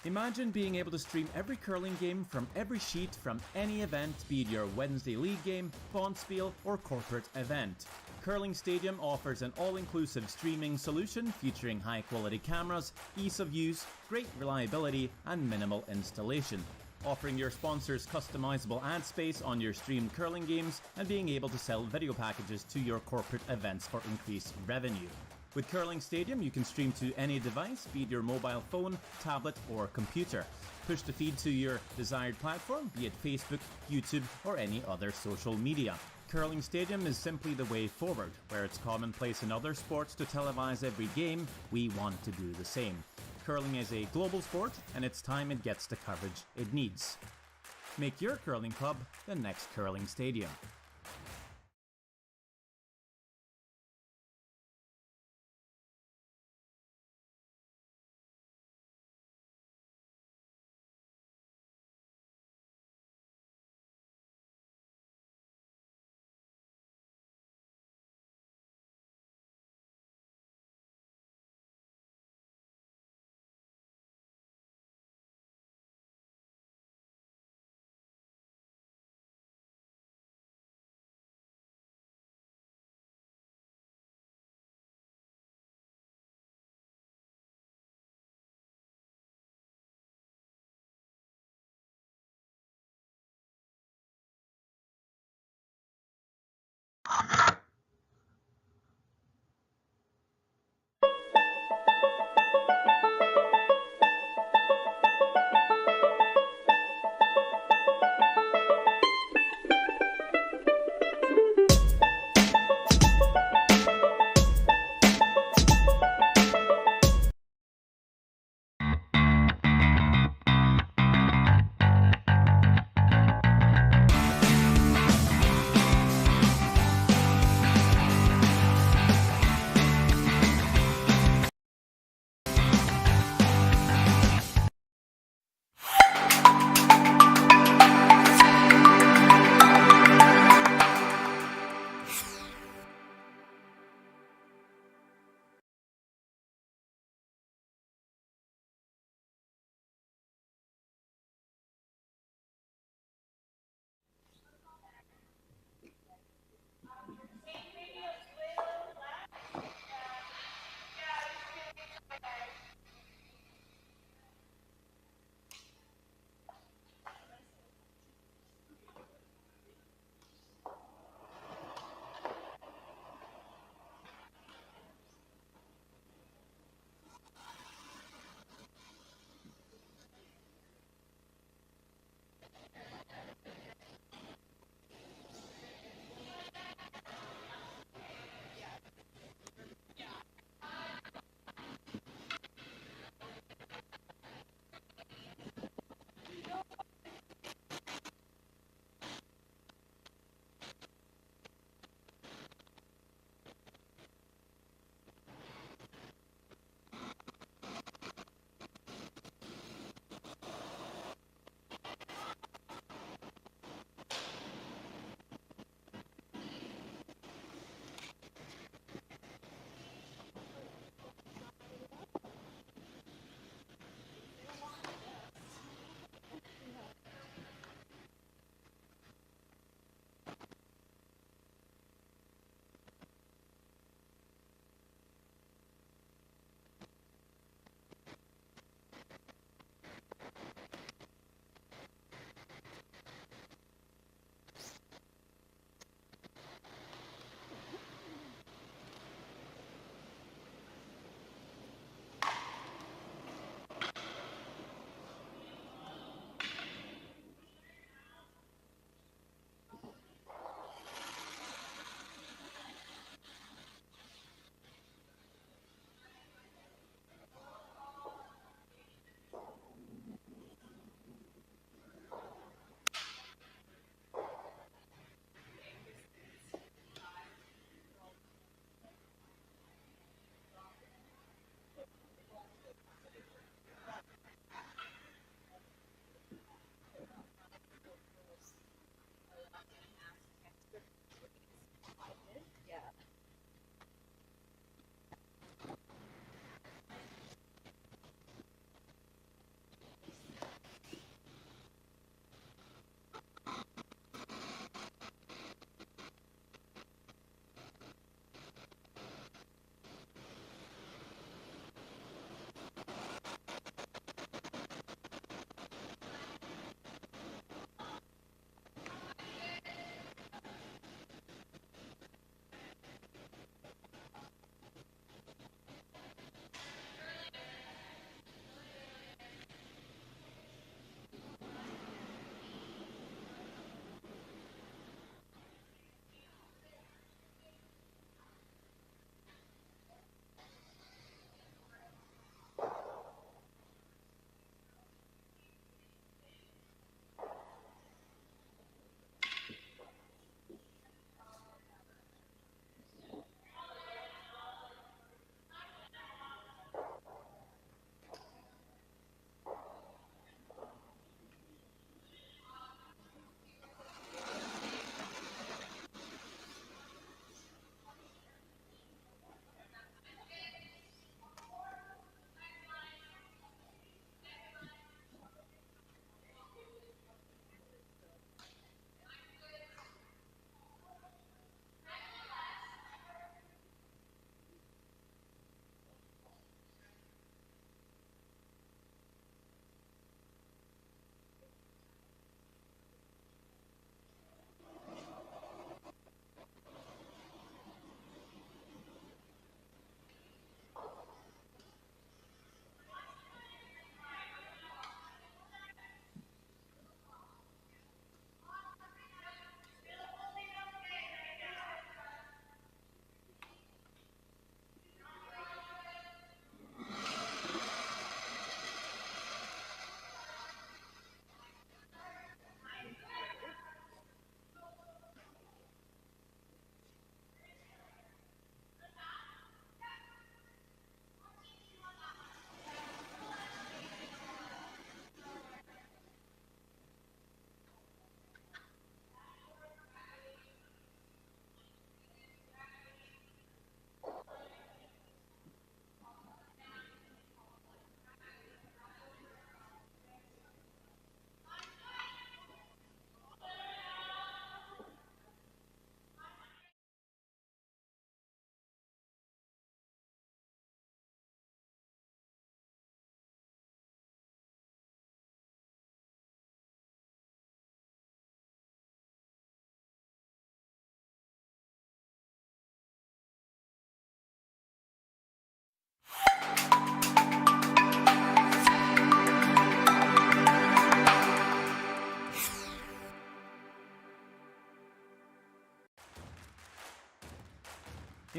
Imagine being able to stream every curling game from every sheet from any event, be it your Wednesday league game, bonspiel, or corporate event. Curling Stadium offers an all-inclusive streaming solution featuring high-quality cameras, ease of use, great reliability, and minimal installation. Offering your sponsors customizable ad space on your streamed curling games and being able to sell video packages to your corporate events for increased revenue. With Curling Stadium, you can stream to any device, be it your mobile phone, tablet, or computer. Push the feed to your desired platform, be it Facebook, YouTube, or any other social media. Curling Stadium is simply the way forward. Where it's commonplace in other sports to televise every game, we want to do the same. Curling is a global sport, and it's time it gets the coverage it needs. Make your curling club the next Curling Stadium.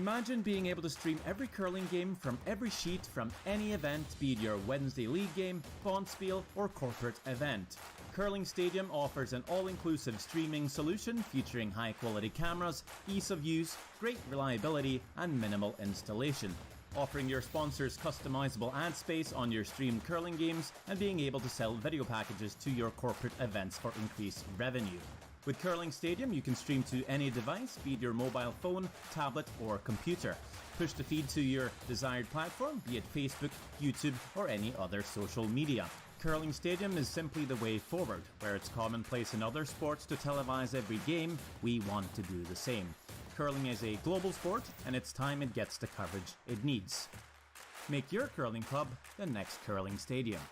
Imagine being able to stream every curling game from every sheet from any event, be it your Wednesday league game, bonspiel, or corporate event. Curling Stadium offers an all-inclusive streaming solution featuring high-quality cameras, ease of use, great reliability, and minimal installation. Offering your sponsors customizable ad space on your streamed curling games and being able to sell video packages to your corporate events for increased revenue. With Curling Stadium, you can stream to any device, be it your mobile phone, tablet, or computer. Push the feed to your desired platform, be it Facebook, YouTube, or any other social media. Curling Stadium is simply the way forward. Where it's commonplace in other sports to televise every game, we want to do the same. Curling is a global sport, and it's time it gets the coverage it needs. Make your curling club the next Curling Stadium.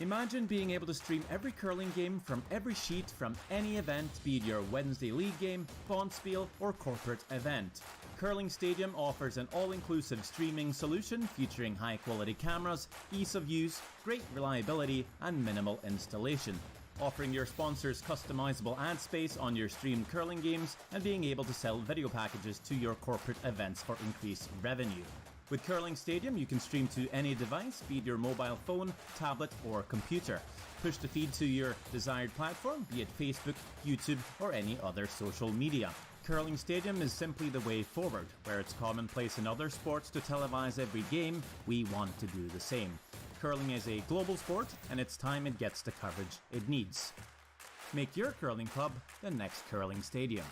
Imagine being able to stream every curling game from every sheet from any event, be it your Wednesday league game, bonspiel, or corporate event. Curling Stadium offers an all-inclusive streaming solution featuring high-quality cameras, ease of use, great reliability, and minimal installation. Offering your sponsors customizable ad space on your streamed curling games and being able to sell video packages to your corporate events for increased revenue. With Curling Stadium, you can stream to any device, be it your mobile phone, tablet, or computer. Push the feed to your desired platform, be it Facebook, YouTube, or any other social media. Curling Stadium is simply the way forward. Where it's commonplace in other sports to televise every game, we want to do the same. Curling is a global sport, and it's time it gets the coverage it needs. Make your curling club the next Curling Stadium.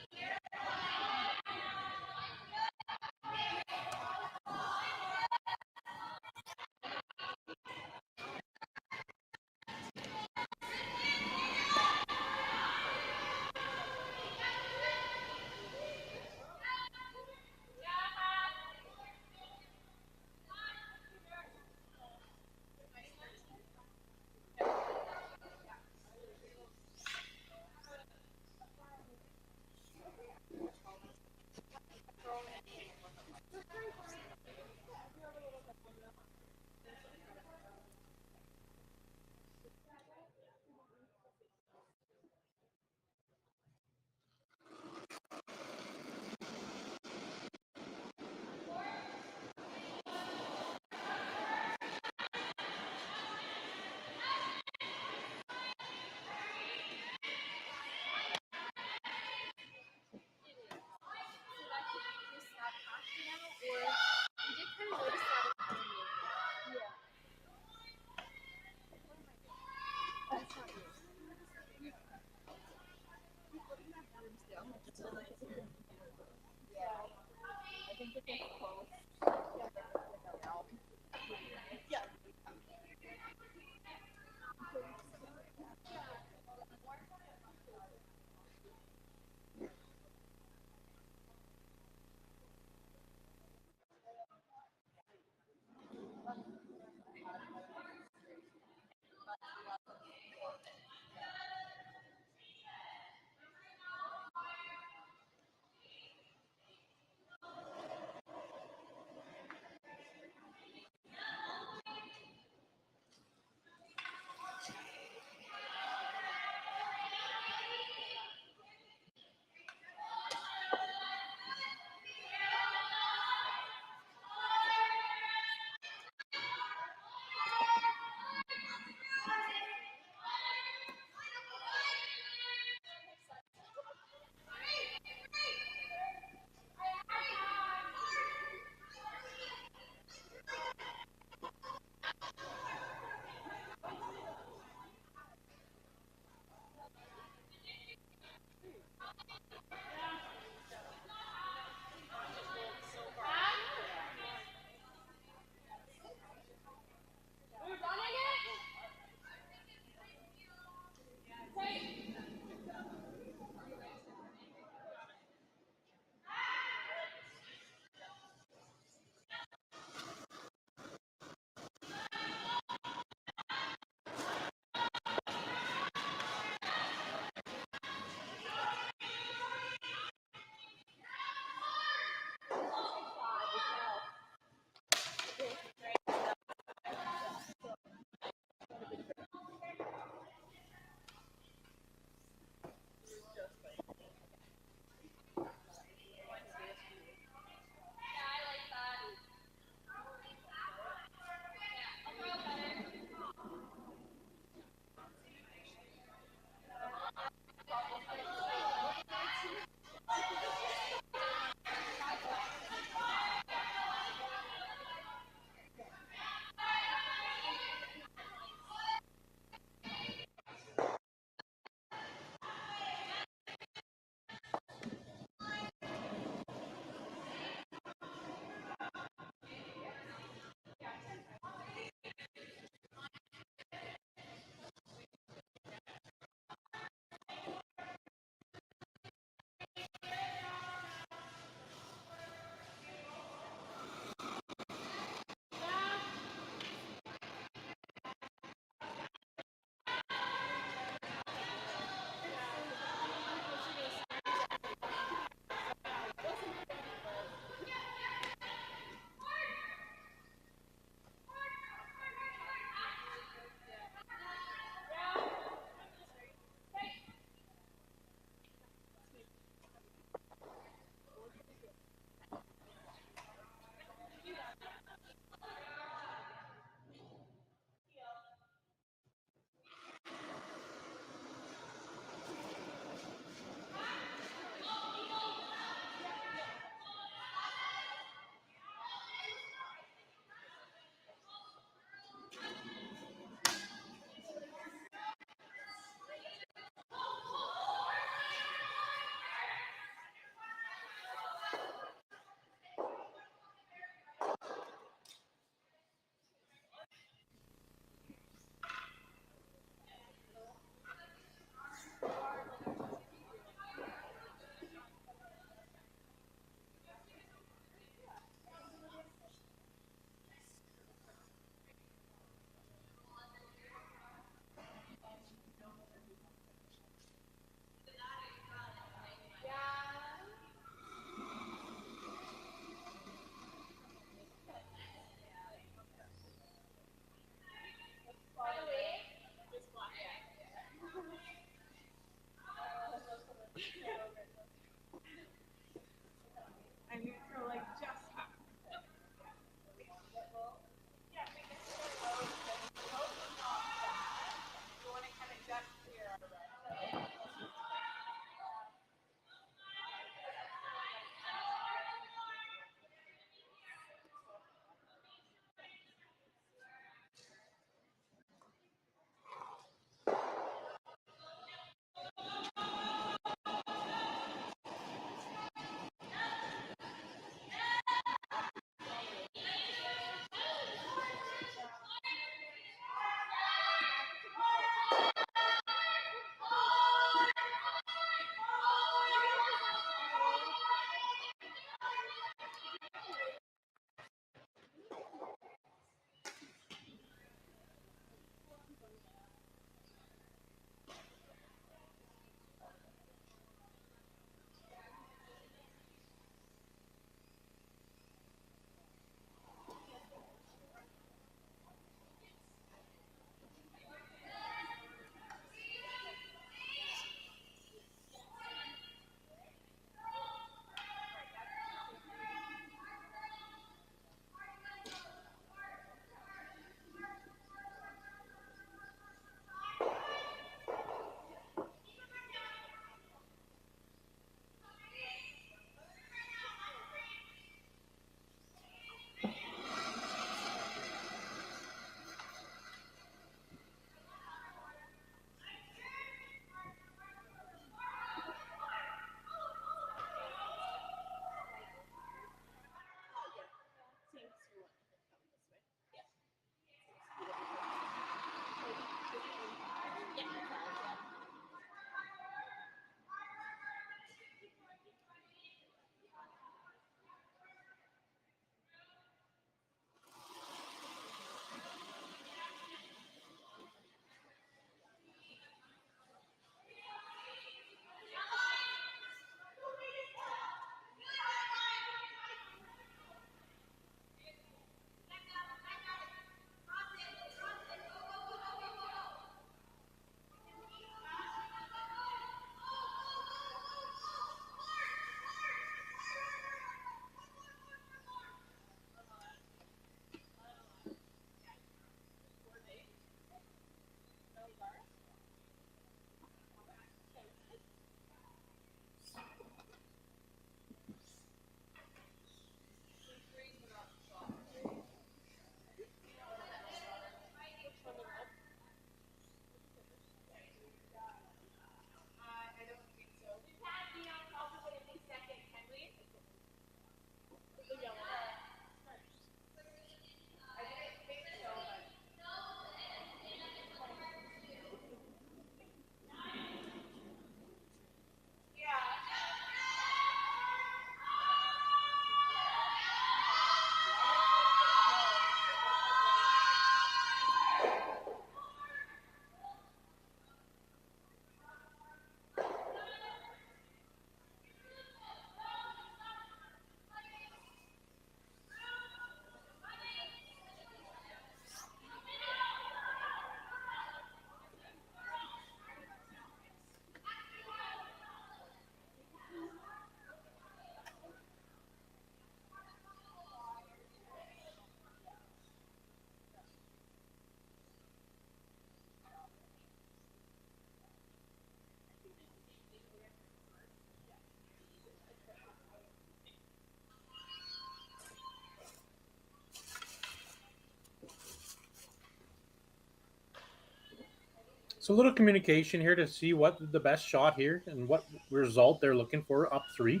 So a little communication here to see what the best shot here and what result they're looking for up 3.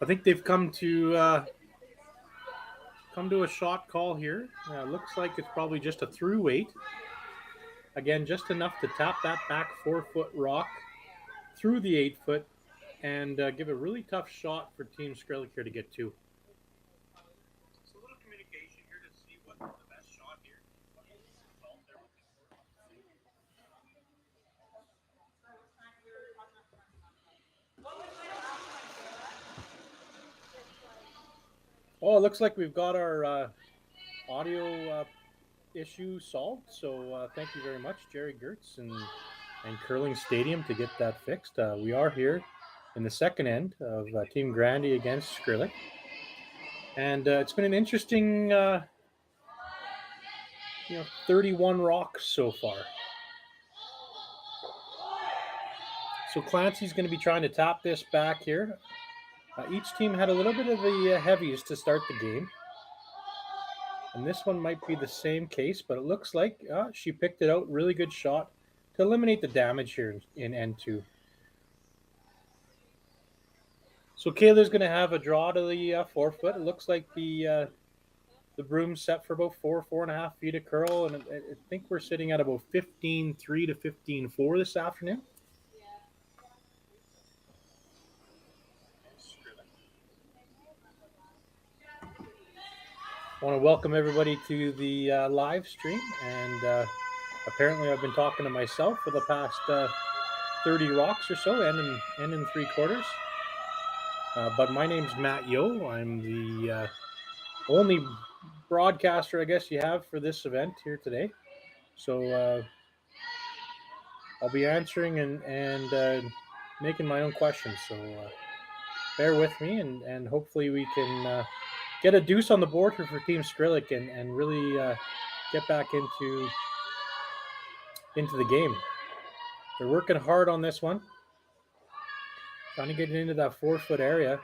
I think they've come to a shot call here. Looks like it's probably just a through weight. Again, just enough to tap that back 4-foot rock through the 8-foot and give a really tough shot for Team Skrlik here to get to. So a little communication here to see what the best shot here. What result they're looking for. Oh, it looks like we've got our audio issue solved. So thank you very much, Jerry Gertz and Curling Stadium, to get that fixed. We are here in the second end of Team Grandy against Skrlik. And it's been an interesting 31 rocks so far. So Clancy's going to be trying to tap this back here. Each team had a little bit of the heavies to start the game. And this one might be the same case, but it looks like she picked it out. Really good shot to eliminate the damage here in N2. So Kayla's going to have a draw to the 4-foot. It looks like the broom's set for about 4.5 feet of curl, and I think we're sitting at about 15.3 to 15.4 this afternoon. I want to welcome everybody to the live stream, and apparently I've been talking to myself for the past 30 rocks or so, and in 3/4. But my name's Matt Yo. I'm the only broadcaster, I guess, you have for this event here today. So I'll be answering and making my own questions. So bear with me, and hopefully we can get a deuce on the board here for Team Skrlik and really get back into the game. They're working hard on this one. Trying to get it into that 4-foot area.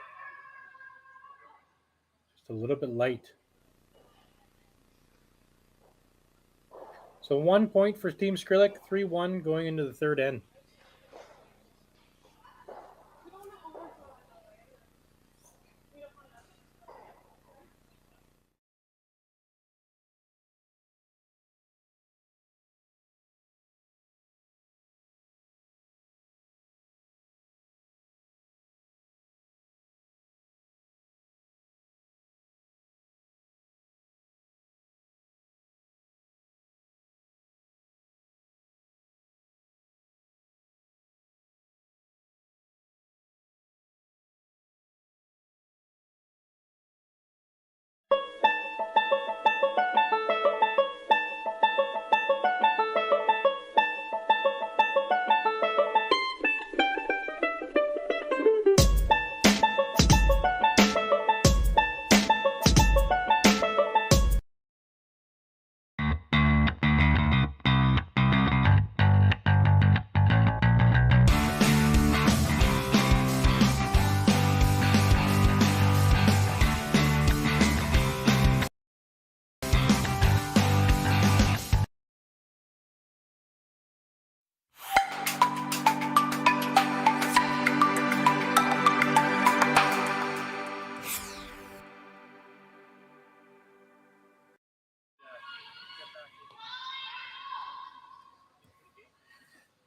Just a little bit light. So 1 point for Team Skrlik, 3-1 going into the third end.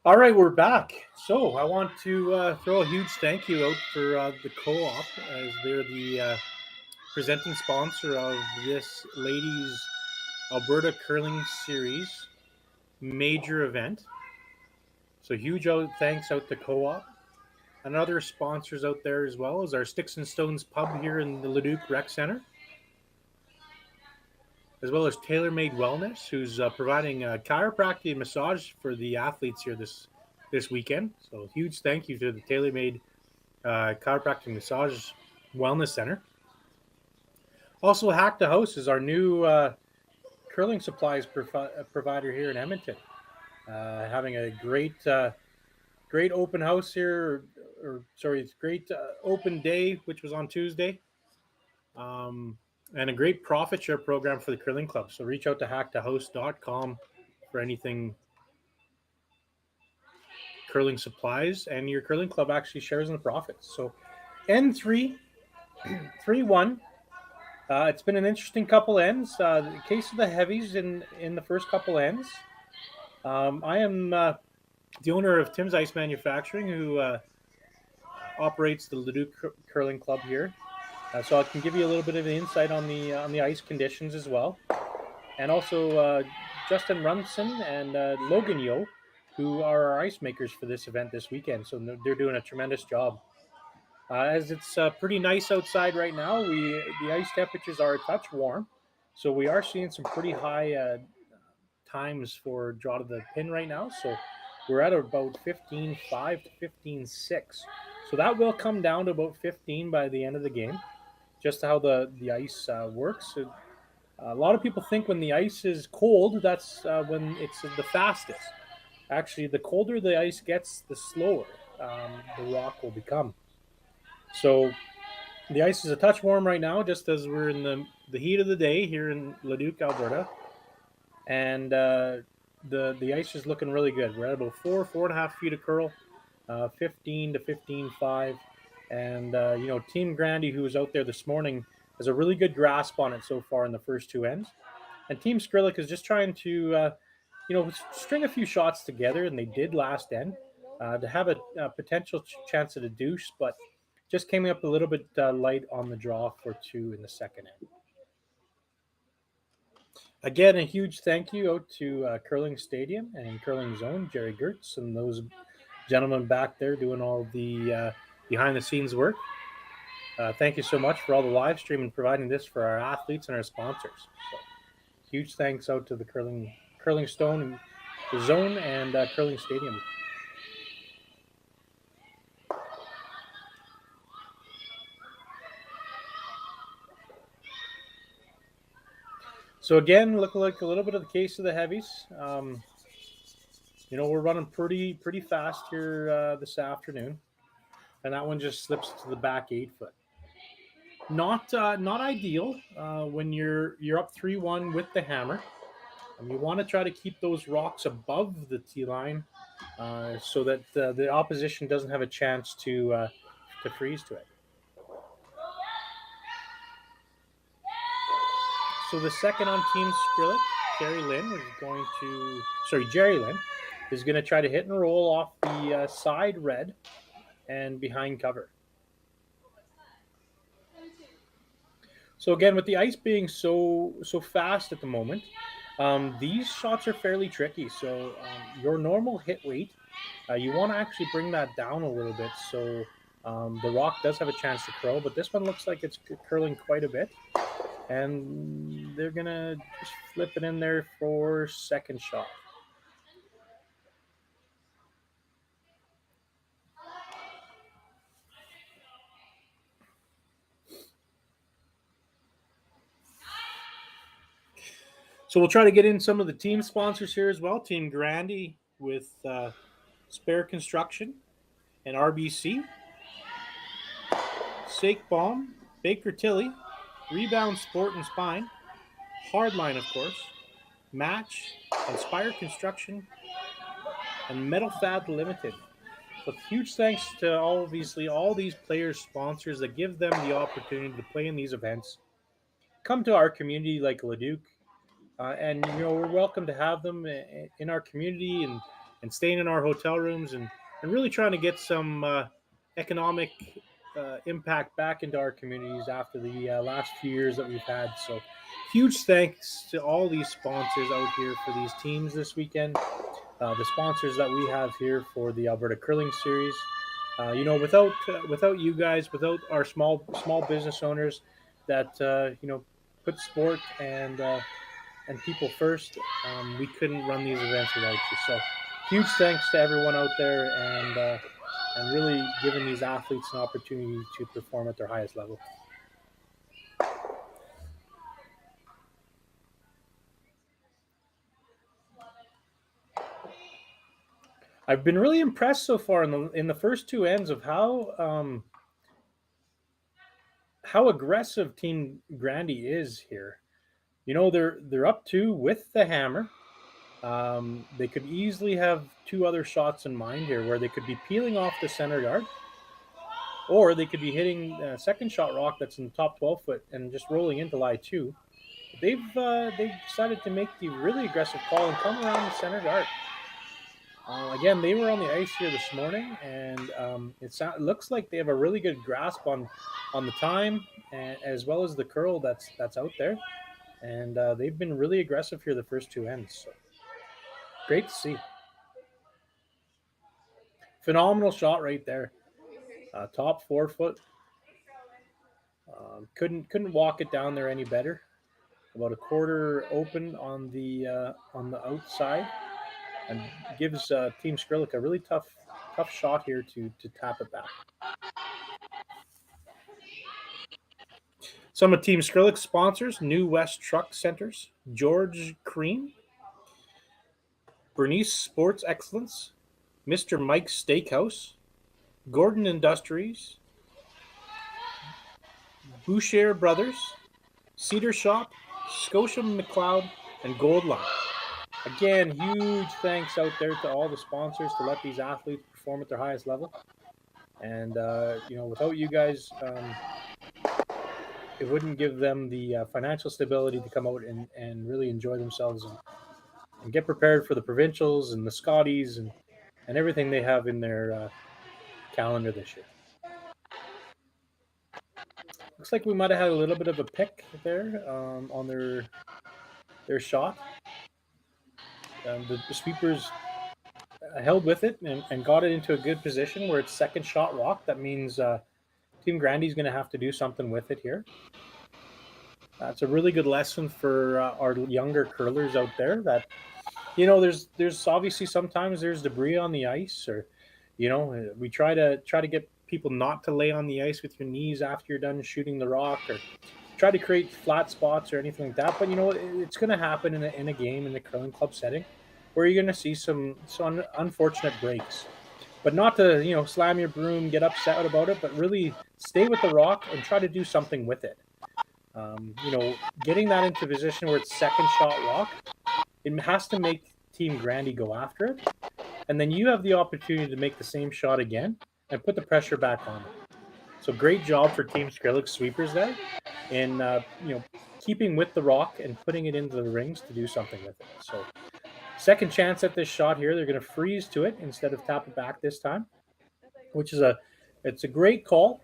All right, we're back. So I want to throw a huge thank you out for the co-op, as they're the presenting sponsor of this ladies Alberta Curling Series major event. So huge thanks out to co-op. And other sponsors out there as well, as our Sticks and Stones pub here in the Leduc Rec Center, as well as Tailor Made Wellness, who's providing chiropractic and massage for the athletes here this weekend. So huge thank you to the Tailor Made Chiropractic Massage Wellness Center. Also, Hack the House is our new curling supplies provider here in Edmonton. Having a great open house here, or sorry, it's great open day, which was on Tuesday, and a great profit share program for the curling club. So reach out to hackthehouse.com for anything curling supplies, and your curling club actually shares in the profits. So N3, 3-1. It's been an interesting couple ends. The case of the heavies in the first couple ends. I am the owner of Tim's Ice Manufacturing, who operates the Leduc Curling Club here. So I can give you a little bit of an insight on the ice conditions as well. And also Justin Runson and Logan Yo, who are our ice makers for this event this weekend. So they're doing a tremendous job. As it's pretty nice outside right now, the ice temperatures are a touch warm. So we are seeing some pretty high times for draw to the pin right now. So we're at about 15.5 to 15.6. So that will come down to about 15 by the end of the game, just how the ice works. A lot of people think when the ice is cold, that's when it's the fastest. Actually, the colder the ice gets, the slower the rock will become. So the ice is a touch warm right now, just as we're in the heat of the day here in Leduc, Alberta. And the ice is looking really good. We're at about 4.5 feet of curl, 15 to 15.5. And, Team Grandy, who was out there this morning, has a really good grasp on it so far in the first two ends. And Team Skrlik is just trying to, string a few shots together, and they did last end to have a potential chance at a deuce, but just came up a little bit light on the draw for two in the second end. Again, a huge thank you out to Curling Stadium and Curling Zone, Jerry Gertz, and those gentlemen back there doing all the behind-the-scenes work. Thank you so much for all the live stream and providing this for our athletes and our sponsors. So, huge thanks out to the Curling Stone and the Zone and Curling Stadium. So again, look like a little bit of the case of the heavies. We're running pretty fast here this afternoon, and that one just slips to the back 8 foot. Not ideal when you're up 3-1 with the hammer. You want to try to keep those rocks above the tee line so that the opposition doesn't have a chance to freeze to it. So the second on Team Skrlik, Jerry Lynn, is going to try to hit and roll off the side red and behind cover. So again, with the ice being so fast at the moment, these shots are fairly tricky. So your normal hit weight, you want to actually bring that down a little bit so the rock does have a chance to curl, but this one looks like it's curling quite a bit. And they're going to just flip it in there for second shot. So we'll try to get in some of the team sponsors here as well. Team Grandy with Spare Construction and RBC. Sake Bomb, Baker Tilly, Rebound Sport and Spine, Hardline, of course, Match, Inspire Construction, and Metal Fab Limited. So huge thanks to all these players' sponsors that give them the opportunity to play in these events. Come to our community like Leduc, and we're welcome to have them in our community and staying in our hotel rooms and really trying to get some economic impact back into our communities after the last few years that we've had. So huge thanks to all these sponsors out here for these teams this weekend. The sponsors that we have here for the Alberta Curling Series. Without you guys, without our small business owners that put sport and people first, we couldn't run these events without you. So huge thanks to everyone out there and really giving these athletes an opportunity to perform at their highest level. I've been really impressed so far in the first two ends of how aggressive Team Grandy is here. They're up two with the hammer. They could easily have two other shots in mind here, where they could be peeling off the center guard, or they could be hitting a second shot rock that's in the top 12 foot and just rolling into lie two. They've decided to make the really aggressive call and come around the center guard. Again, they were on the ice here this morning, and it looks like they have a really good grasp on the time, and, as well as the curl that's out there. And they've been really aggressive here the first two ends. So great to see. Phenomenal shot right there. Top 4 foot. Couldn't walk it down there any better. About a quarter open on the outside, and gives Team Skrlik a really tough shot here to tap it back. Some of Team Skrlik's sponsors: New West Truck Centers, George Cream, Bernice Sports Excellence, Mr. Mike's Steakhouse, Gordon Industries, Boucher Brothers, Cedar Shop, Scotia McLeod, and Goldline. Again, huge thanks out there to all the sponsors to let these athletes perform at their highest level. And, without you guys, it wouldn't give them the financial stability to come out and really enjoy themselves and get prepared for the provincials and the Scotties and everything they have in their calendar this year. Looks like we might have had a little bit of a pick there on their shot. The sweepers held with it and got it into a good position where it's second shot rock. That means Team Grandy's going to have to do something with it here. It's a really good lesson for our younger curlers out there that, there's obviously sometimes there's debris on the ice, or, we try to get people not to lay on the ice with your knees after you're done shooting the rock, or try to create flat spots or anything like that. But, it's going to happen in a game in the curling club setting where you're going to see some unfortunate breaks. But not to, slam your broom, get upset about it, but really stay with the rock and try to do something with it. Getting that into a position where it's second shot rock, it has to make Team Grandy go after it. And then you have the opportunity to make the same shot again and put the pressure back on it. So great job for Team Skrlik sweepers there in, keeping with the rock and putting it into the rings to do something with it. So second chance at this shot here. They're going to freeze to it instead of tap it back this time, which is it's a great call.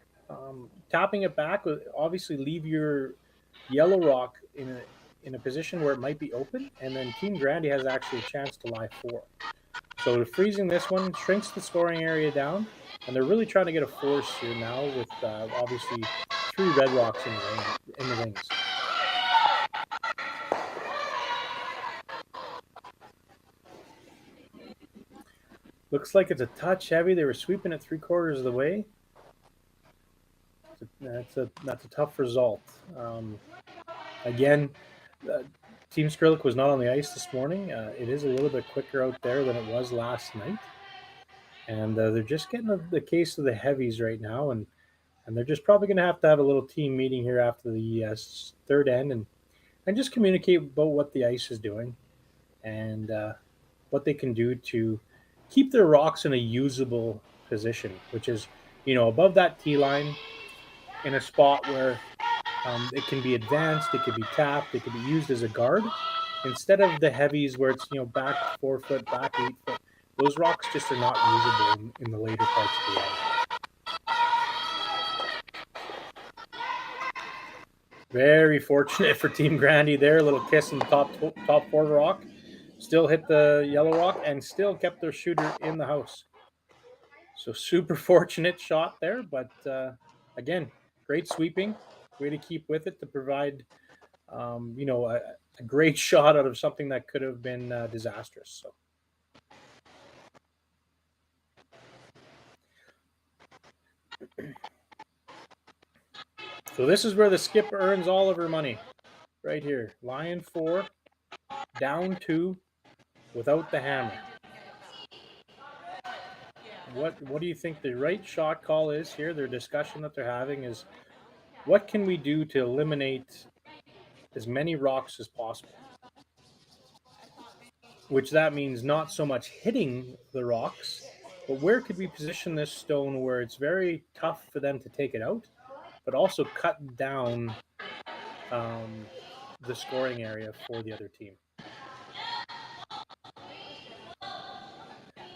Tapping it back would obviously leave your yellow rock in a position where it might be open, and then Team Grandy has actually a chance to lie four. So freezing this one shrinks the scoring area down, and they're really trying to get a force here now with obviously 3 red rocks in the rings. Looks like it's a touch heavy. They were sweeping it 3/4 of the way. That's a tough result. Again, Team Skrlik was not on the ice this morning. It is a little bit quicker out there than it was last night. And they're just getting the case of the heavies right now. And they're just probably going to have a little team meeting here after the third end and just communicate about what the ice is doing and what they can do to keep their rocks in a usable position, which is, above that T line in a spot where it can be advanced, it could be tapped, it could be used as a guard, instead of the heavies where it's, back 4 foot, back 8 foot. Those rocks just are not usable in the later parts of the end. Very fortunate for Team Grandy there. A little kiss in the top 4 rock. Still hit the yellow rock and still kept their shooter in the house. So super fortunate shot there, but again, great sweeping. Way to keep with it to provide, a great shot out of something that could have been disastrous. So this is where the skip earns all of her money, right here. Lion 4, down 2, without the hammer. what do you think the right shot call is here? Their discussion that they're having is, what can we do to eliminate as many rocks as possible? Which that means not so much hitting the rocks, but where could we position this stone where it's very tough for them to take it out, but also cut down the scoring area for the other team.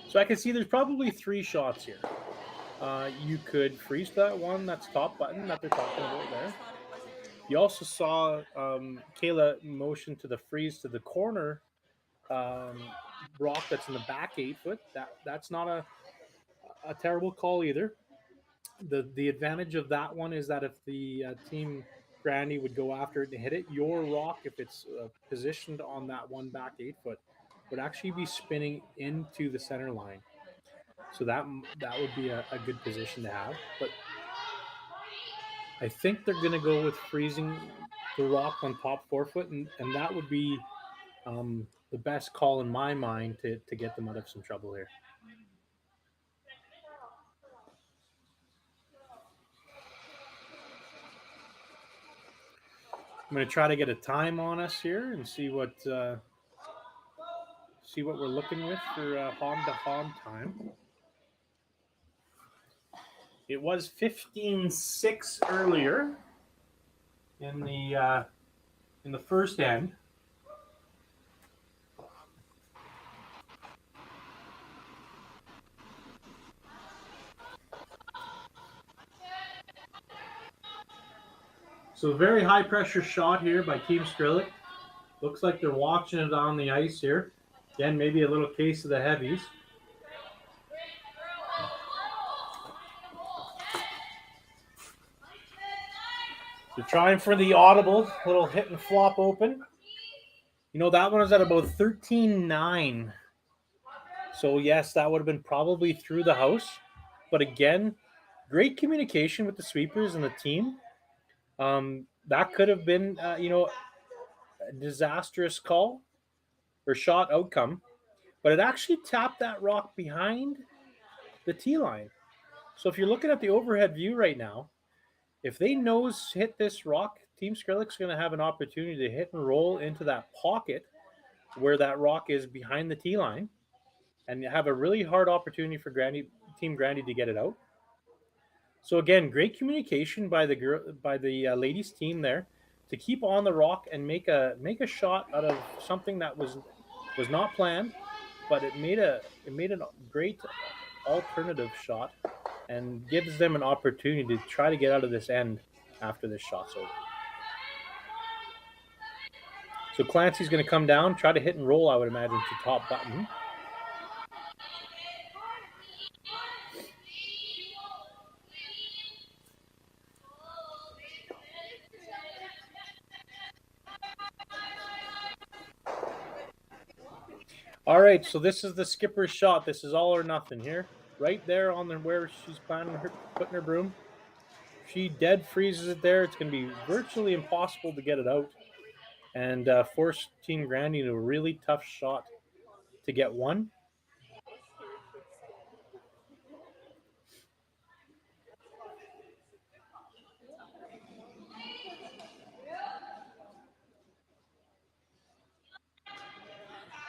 So I can see there's probably 3 shots here. You could freeze that one, that's top button that they're talking about there. You also saw Kayla motion to the freeze to the corner rock that's in the back 8 foot. That's not a terrible call either. The advantage of that one is that if the team Grandy would go after it and hit it, your rock, if it's positioned on that one back 8 foot, would actually be spinning into the center line. So that would be a good position to have. But I think they're going to go with freezing the rock on top 4 foot, and that would be the best call in my mind to get them out of some trouble here. I'm going to try to get a time on us here and see what we're looking with for Hom to Hom time. It was 15-6 earlier in the first end. So very high pressure shot here by Team Skrlik. Looks like they're watching it on the ice here. Again, maybe a little case of the heavies. They're trying for the audible, little hit and flop open. You know, that one was at about 13-9. So yes, that would have been probably through the house. But again, great communication with the sweepers and the team. That could have been, a disastrous call or shot outcome. But it actually tapped that rock behind the tee line. So if you're looking at the overhead view right now, if they nose hit this rock, Team Skrlik's going to have an opportunity to hit and roll into that pocket where that rock is behind the tee line, and have a really hard opportunity for Team Grandy to get it out. So again, great communication by the ladies team there to keep on the rock and make a shot out of something that was not planned, but it made a great alternative shot and gives them an opportunity to try to get out of this end after this shot's over. So Clancy's going to come down, try to hit and roll, I would imagine, to top button. All right, so this is the skipper's shot. This is all or nothing here. Right there on where she's planning putting her broom. She dead freezes it there. It's going to be virtually impossible to get it out, and force Team Grandy to a really tough shot to get one.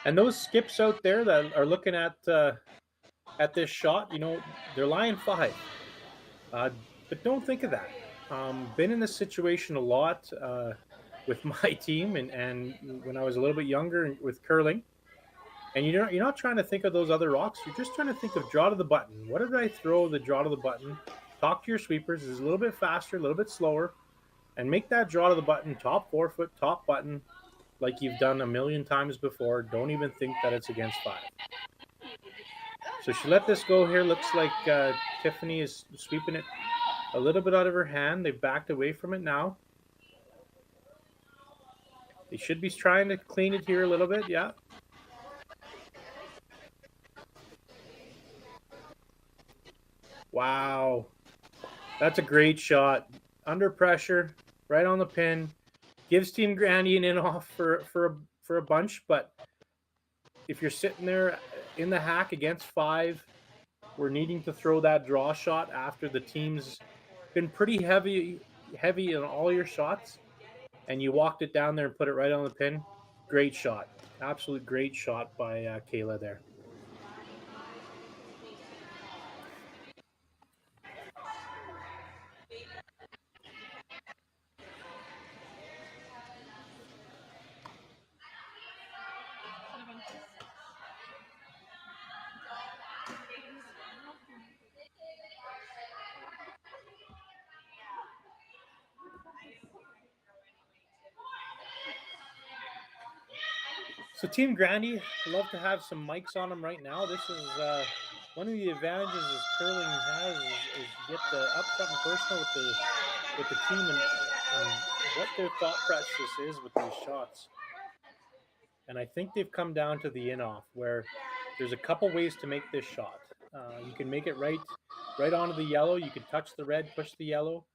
And those skips out there that are looking at this shot, they're lying 5. But don't think of that. Been in this situation a lot with my team and when I was a little bit younger with curling. And you're not trying to think of those other rocks. You're just trying to think of draw to the button. What did I throw the draw to the button? Talk to your sweepers. It's a little bit faster, a little bit slower. And make that draw to the button, top 4 foot, top button, like you've done a million times before. Don't even think that it's against 5. So she let this go here. Looks like Tiffany is sweeping it a little bit out of her hand. They've backed away from it now. They should be trying to clean it here a little bit. Yeah. Wow. That's a great shot. Under pressure, right on the pin. Gives Team Grandy an in-off for a bunch, but if you're sitting there in the hack against 5, we're needing to throw that draw shot after the team's been pretty heavy in all your shots, and you walked it down there and put it right on the pin. Great shot. Absolute great shot by Kayla there. So Team Grandy, love to have some mics on them right now. This is one of the advantages is curling has is get the upfront and personal with the team and what their thought process is with these shots. And I think they've come down to the in-off where there's a couple ways to make this shot. You can make it right onto the yellow. You can touch the red, push the yellow.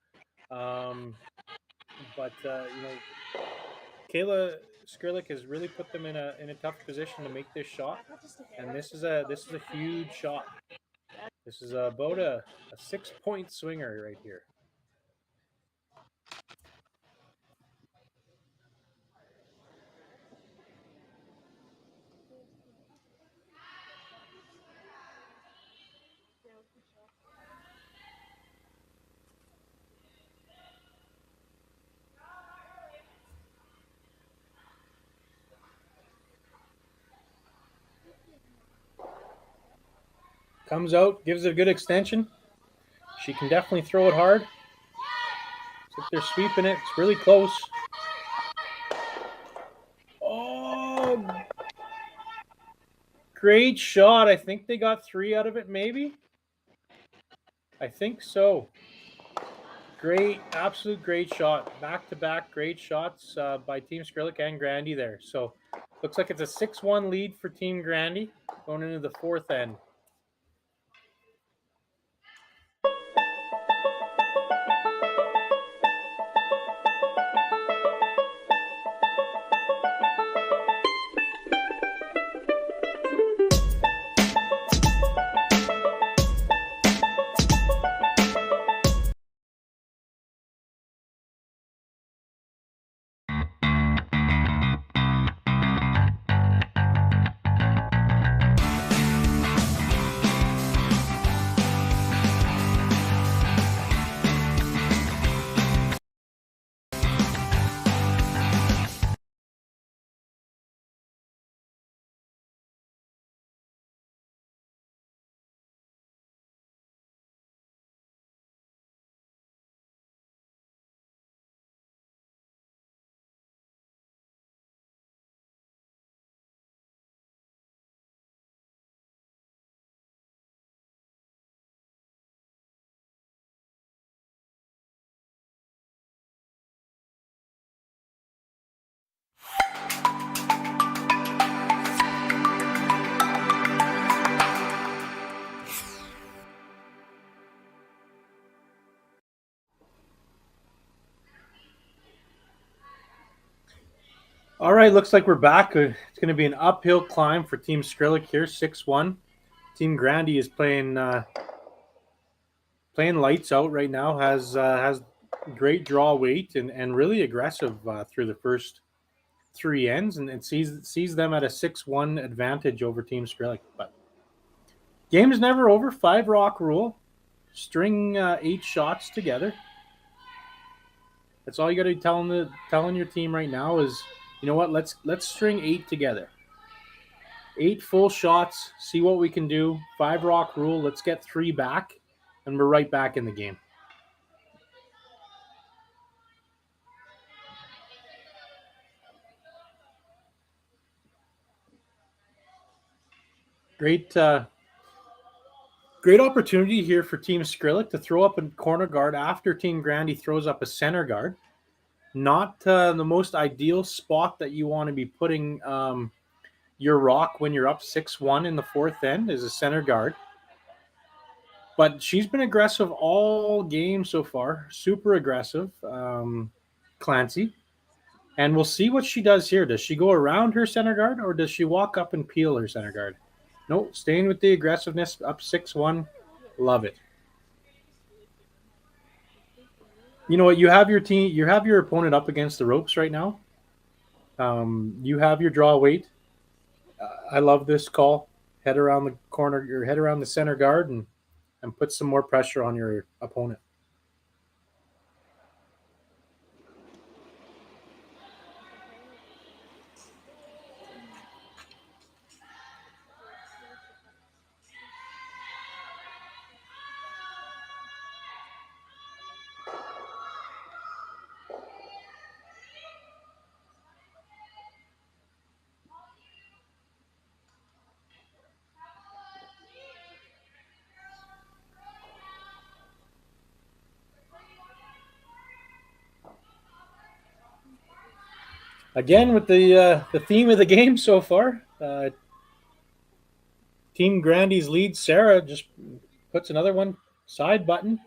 But Kayla Skrlik has really put them in a tough position to make this shot, and this is a huge shot. This is about a 6-point swinger right here. Comes out, gives it a good extension. She can definitely throw it hard. It's like they're sweeping it. It's really close. Oh, great shot. I think they got 3 out of it, maybe. I think so. Great, absolute great shot. Back-to-back great shots by Team Skrlik and Grandy there. So looks like it's a 6-1 lead for Team Grandy going into the 4th end. All right, looks like we're back. It's going to be an uphill climb for Team Skrlik here, 6-1. Team Grandy is playing lights out right now. Has great draw weight and really aggressive through the first 3 ends, and it sees them at a 6-1 advantage over Team Skrlik. But game is never over. 5 rock rule. String 8 shots together. That's all you got to be telling your team right now is, you know what? Let's string 8 together. 8 full shots. See what we can do. 5 rock rule. Let's get 3 back, and we're right back in the game. Great opportunity here for Team Skrlik to throw up a corner guard after Team Grandy throws up a center guard. Not the most ideal spot that you want to be putting your rock when you're up 6-1 in the 4th end is a center guard. But she's been aggressive all game so far. Super aggressive, Clancy. And we'll see what she does here. Does she go around her center guard or does she walk up and peel her center guard? No, staying with the aggressiveness, up 6-1. Love it. You know what? You have your team, you have your opponent up against the ropes right now. You have your draw weight. I love this call. Head around the corner, your head around the center guard, and put some more pressure on your opponent. Again, with the theme of the game so far, Team Grandy's lead. Sarah just puts another one side button,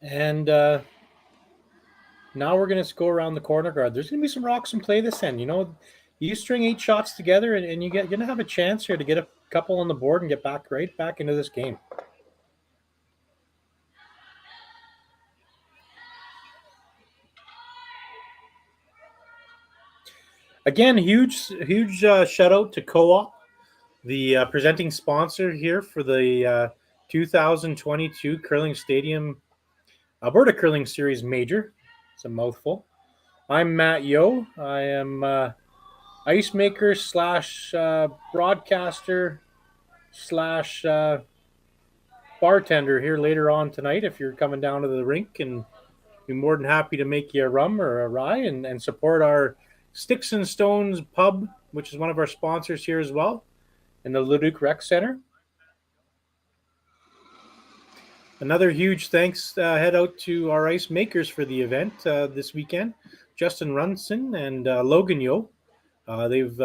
and now we're going to go around the corner guard. There's going to be some rocks in play this end. You know, you string 8 shots together, and you're going to have a chance here to get a couple on the board and get right back into this game. Again, huge shout out to Co-op, the presenting sponsor here for the 2022 Curling Stadium Alberta Curling Series Major. It's a mouthful. I'm Matt Yo. I am ice maker slash broadcaster slash bartender here later on tonight. If you're coming down to the rink, and be more than happy to make you a rum or a rye and support our Sticks and Stones pub, which is one of our sponsors here as well, in the Leduc Rec Center. Another huge thanks head out to our ice makers for the event this weekend, Justin Runson and Logan Yo. They've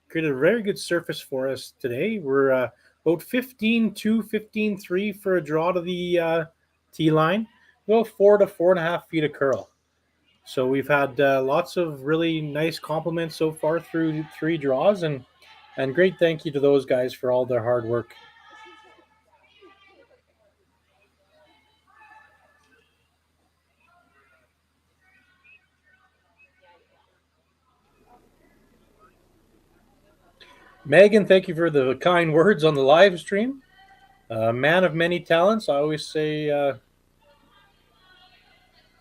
created a very good surface for us today. We're about 15-2, 15-3 for a draw to the tee line, about 4 to 4.5 feet of curl. So we've had lots of really nice compliments so far through 3 draws, and great thank you to those guys for all their hard work. Megan, thank you for the kind words on the live stream. Man of many talents. I always say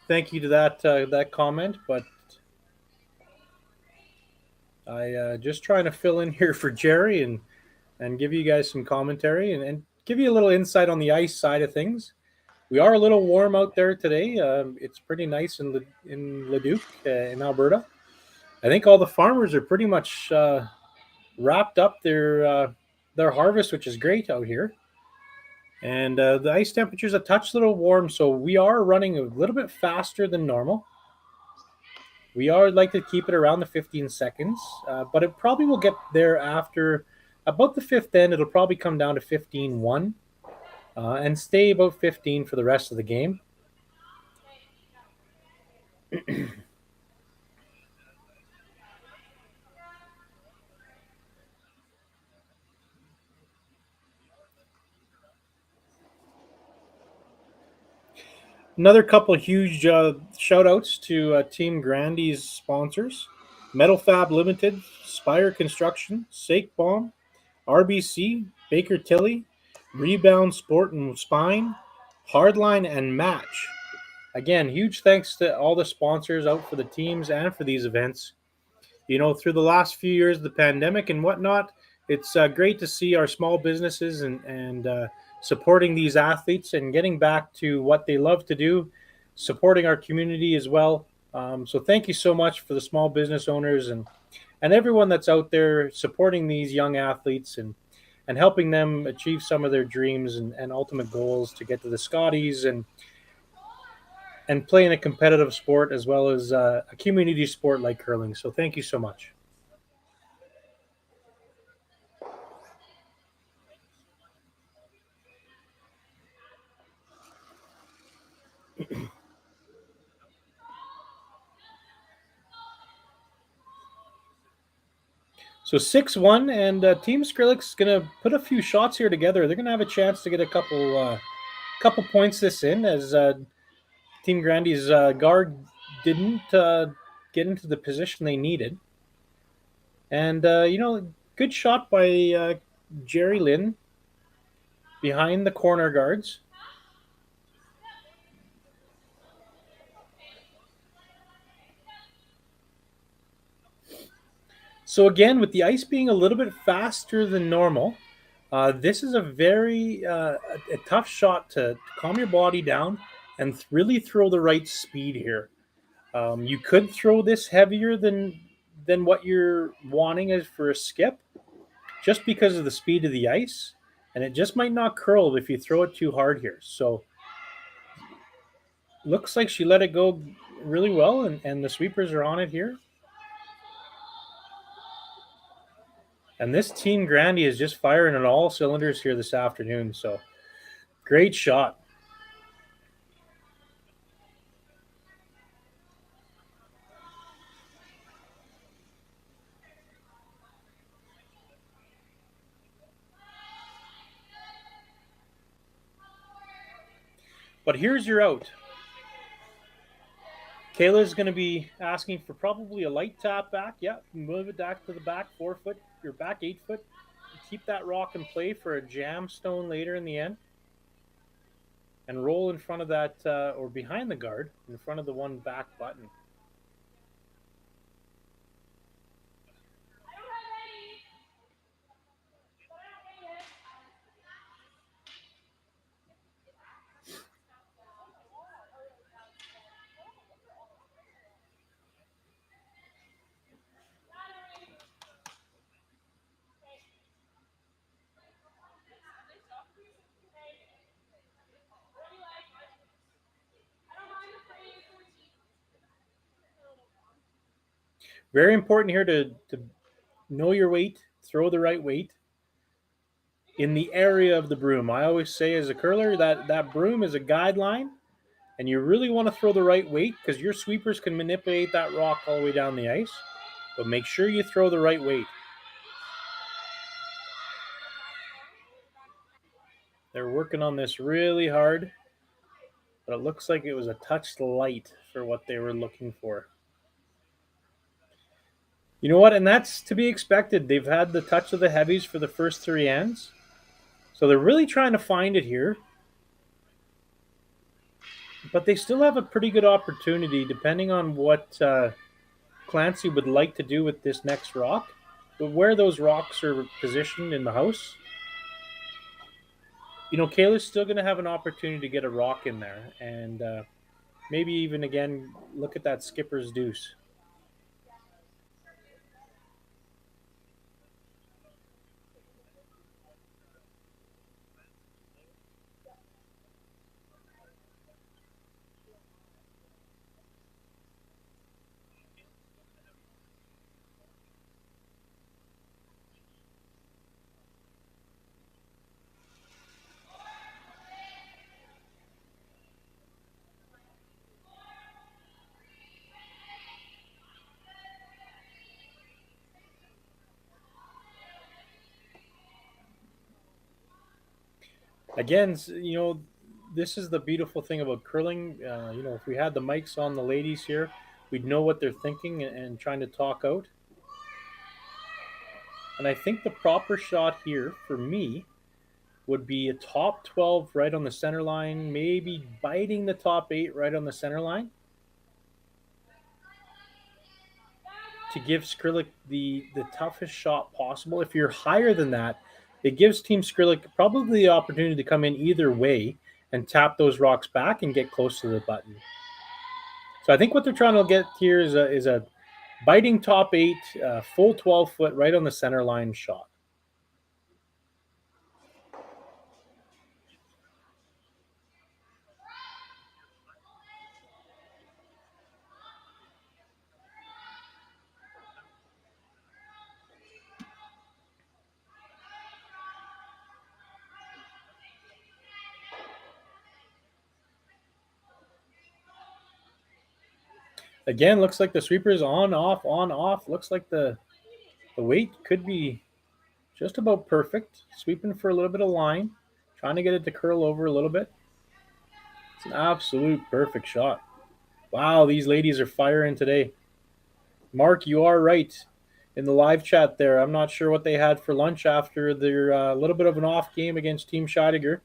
thank you to that comment, but I just trying to fill in here for Jerry and give you guys some commentary and give you a little insight on the ice side of things. We are a little warm out there today. It's pretty nice in Leduc, in Alberta. I think all the farmers are pretty much wrapped up their harvest, which is great out here. And the ice temperature is a touch little warm, so we are running a little bit faster than normal. We are like to keep it around the 15 seconds, but it probably will get there after about the 5th end. It'll probably come down to 15-1 and stay about 15 for the rest of the game. Another couple huge shout outs to Team Grandy's sponsors: Metal Fab Limited, Spire Construction, Sake Bomb, RBC, Baker Tilly, Rebound Sport and Spine, Hardline, and Match. Again, huge thanks to all the sponsors out for the teams and for these events. You know, through the last few years of the pandemic and whatnot, it's great to see our small businesses and supporting these athletes and getting back to what they love to do, supporting our community as well. So thank you so much for the small business owners and everyone that's out there supporting these young athletes and helping them achieve some of their dreams and ultimate goals to get to the Scotties and play in a competitive sport as well as a community sport like curling. So thank you so much. So So 6-1, and Team Skrlik's going to put a few shots here together. They're going to have a chance to get a couple points this in, as Team Grandy's guard didn't get into the position they needed. And, good shot by Jerry Lynn behind the corner guards. So again, with the ice being a little bit faster than normal, this is a very a tough shot to calm your body down and really throw the right speed here. You could throw this heavier than what you're wanting as for a skip, just because of the speed of the ice, and it just might not curl if you throw it too hard here. So looks like she let it go really well, and the sweepers are on it here. And this Team Grandy is just firing on all cylinders here this afternoon. So great shot. But here's your out. Kayla's going to be asking for probably a light tap back. Yeah, move it back to the back 4 foot, or back 8 foot. Keep that rock in play for a jam stone later in the end. And roll in front of that, or behind the guard, in front of the one back button. Very important here to know your weight, throw the right weight in the area of the broom. I always say as a curler that broom is a guideline, and you really want to throw the right weight because your sweepers can manipulate that rock all the way down the ice. But make sure you throw the right weight. They're working on this really hard, but it looks like it was a touch light for what they were looking for. You know what? And that's to be expected. They've had the touch of the heavies for the first 3 ends. So they're really trying to find it here. But they still have a pretty good opportunity depending on what Clancy would like to do with this next rock. But where those rocks are positioned in the house, Kayla's still going to have an opportunity to get a rock in there. And maybe even, again, look at that skipper's deuce. Again, this is the beautiful thing about curling. If we had the mics on the ladies here, we'd know what they're thinking and trying to talk out. And I think the proper shot here for me would be a top 12 right on the center line, maybe biting the top 8 right on the center line, to give Skrlik the toughest shot possible. If you're higher than that, it gives Team Skrlik probably the opportunity to come in either way and tap those rocks back and get close to the button. So I think what they're trying to get here is a biting top 8, full 12 foot right on the center line shot. Again, looks like the sweeper's on, off, on, off. Looks like the The weight could be just about perfect. Sweeping for a little bit of line, trying to get it to curl over a little bit. It's an absolute perfect shot. Wow, these ladies are firing today. Mark, you are right. In the live chat there, I'm not sure what they had for lunch after their little bit of an off game against Team Scheidegger,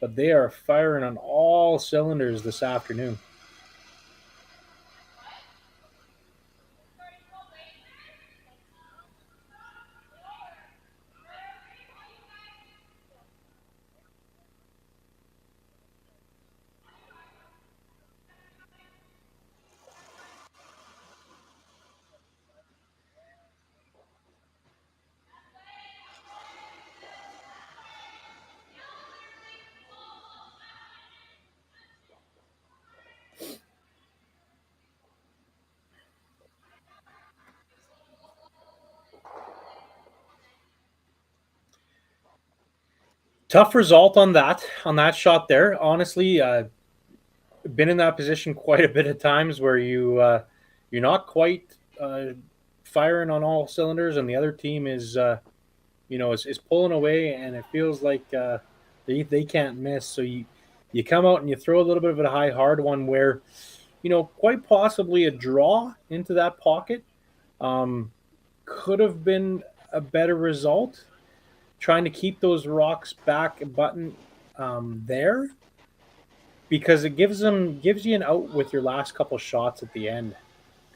but they are firing on all cylinders this afternoon. Tough result on that shot there. Honestly, been in that position quite a bit of times where you're not quite firing on all cylinders, and the other team is pulling away, and it feels like they can't miss. So you come out and you throw a little bit of a high hard one where quite possibly a draw into that pocket could have been a better result. Trying to keep those rocks back button there because it gives you an out with your last couple shots at the end.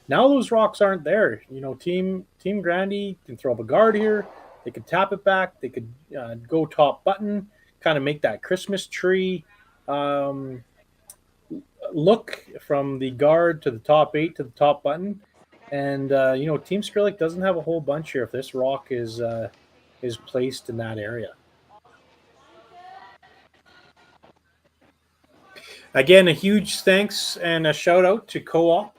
Now those rocks aren't there. Team Grandy can throw up a guard here. They could tap it back. They could go top button, kind of make that Christmas tree look from the guard to the top 8 to the top button. And Team Skrlik doesn't have a whole bunch here if this rock is placed in that area. Again, a huge thanks and a shout out to Co-op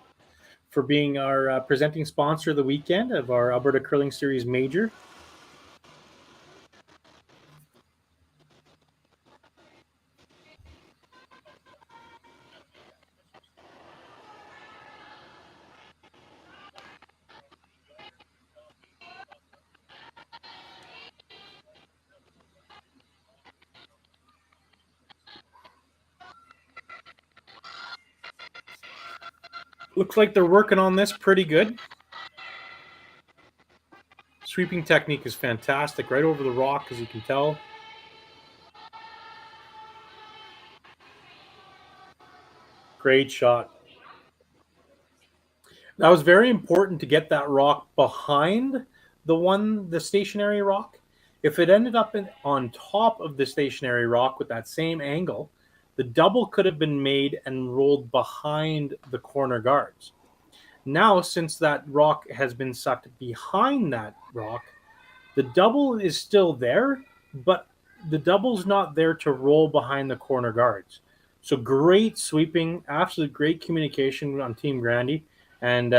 for being our presenting sponsor of the weekend of our Alberta Curling Series Major. Looks like they're working on this pretty good. Sweeping technique is fantastic, right over the rock, as you can tell. Great shot. That was very important to get that rock behind the stationary rock. If it ended up on top of the stationary rock with that same angle, the double could have been made and rolled behind the corner guards. Now, since that rock has been sucked behind that rock, the double is still there, but the double's not there to roll behind the corner guards. So great sweeping, absolute great communication on Team Grandy, and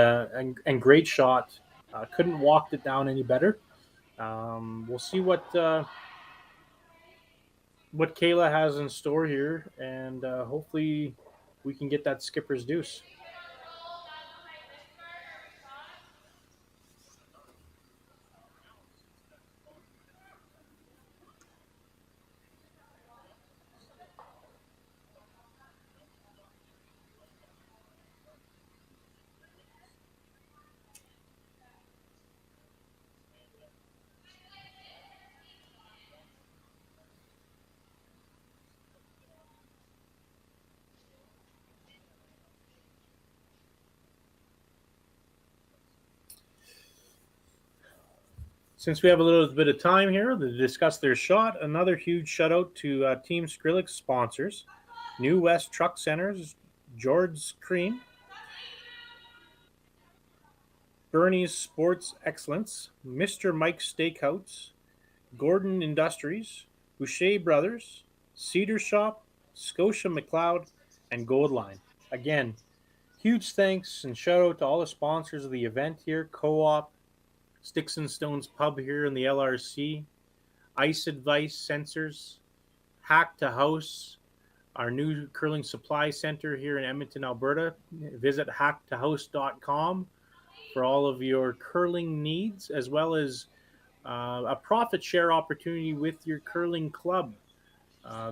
great shot. Couldn't walk it down any better. We'll see what Kayla has in store here, and hopefully we can get that skipper's deuce. Since we have a little bit of time here to discuss their shot, another huge shout out to Team Skrlik sponsors, New West Truck Centers, George's Cream, Bernie's Sports Excellence, Mr. Mike's Steakhouse, Gordon Industries, Boucher Brothers, Cedar Shop, Scotia McLeod, and Goldline. Again, huge thanks and shout out to all the sponsors of the event here, Co-op, Sticks and Stones Pub here in the LRC, Ice Advice Sensors, Hack to House, our new curling supply center here in Edmonton, Alberta. Visit hacktohouse.com for all of your curling needs, as well as a profit share opportunity with your curling club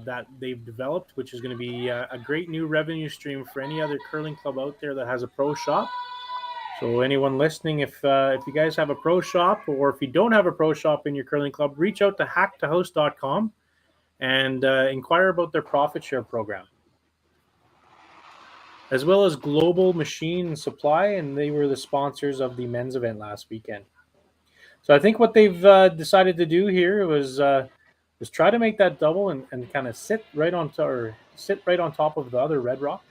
that they've developed, which is going to be a great new revenue stream for any other curling club out there that has a pro shop. So anyone listening, if you guys have a pro shop, or if you don't have a pro shop in your curling club, reach out to hacktohouse.com and inquire about their profit share program, as well as Global Machine Supply, and they were the sponsors of the men's event last weekend. So I think what they've decided to do here was try to make that double and kind of sit right on top of the other red rock.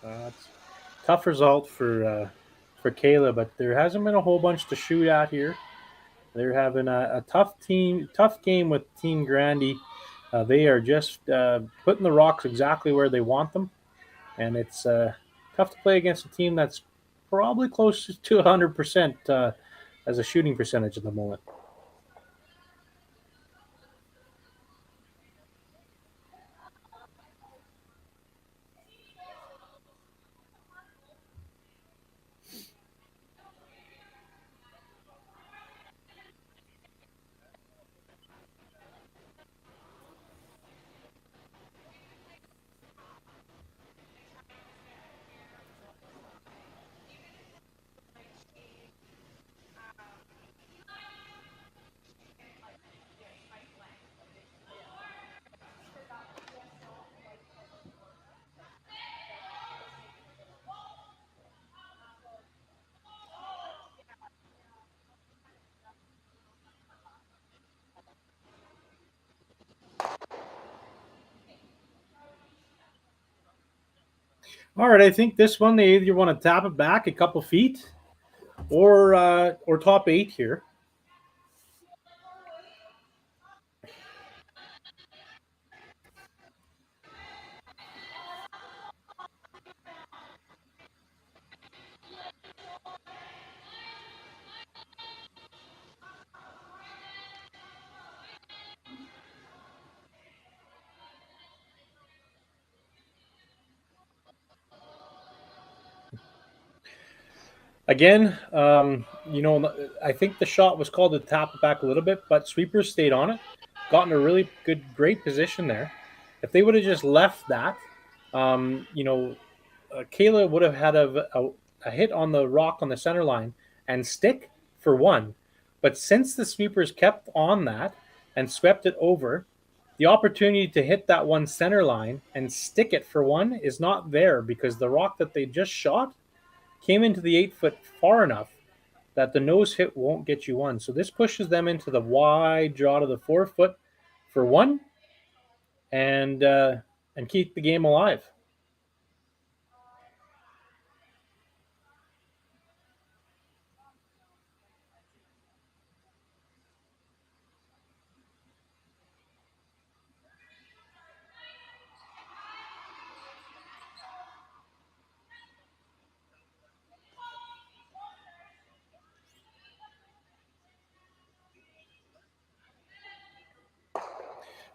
It's a tough result for Kayla, but there hasn't been a whole bunch to shoot at here. They're having a tough game with Team Grandy. They are just putting the rocks exactly where they want them, and it's tough to play against a team that's probably close to 100% as a shooting percentage at the moment. All right, I think this one they either want to tap it back a couple feet or top 8 here. Again, I think the shot was called to tap it back a little bit, but sweepers stayed on it, got in a really great position there. If they would have just left that, Kayla would have had a hit on the rock on the center line and stick for one. But since the sweepers kept on that and swept it over, the opportunity to hit that one center line and stick it for one is not there, because the rock that they just shot came into the 8-foot far enough that the nose hit won't get you one. So this pushes them into the wide draw to the 4-foot for one, and keep the game alive.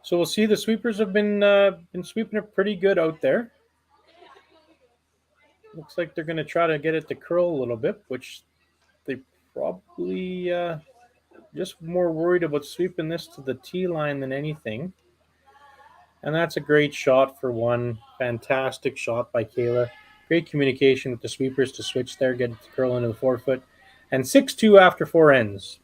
So we'll see. The sweepers have been sweeping it pretty good out there. Looks like they're going to try to get it to curl a little bit, which they probably just more worried about sweeping this to the tee line than anything. And that's a great shot for one. Fantastic shot by Kayla. Great communication with the sweepers to switch there, get it to curl into the 4-foot. And 6-2 after 4 ends.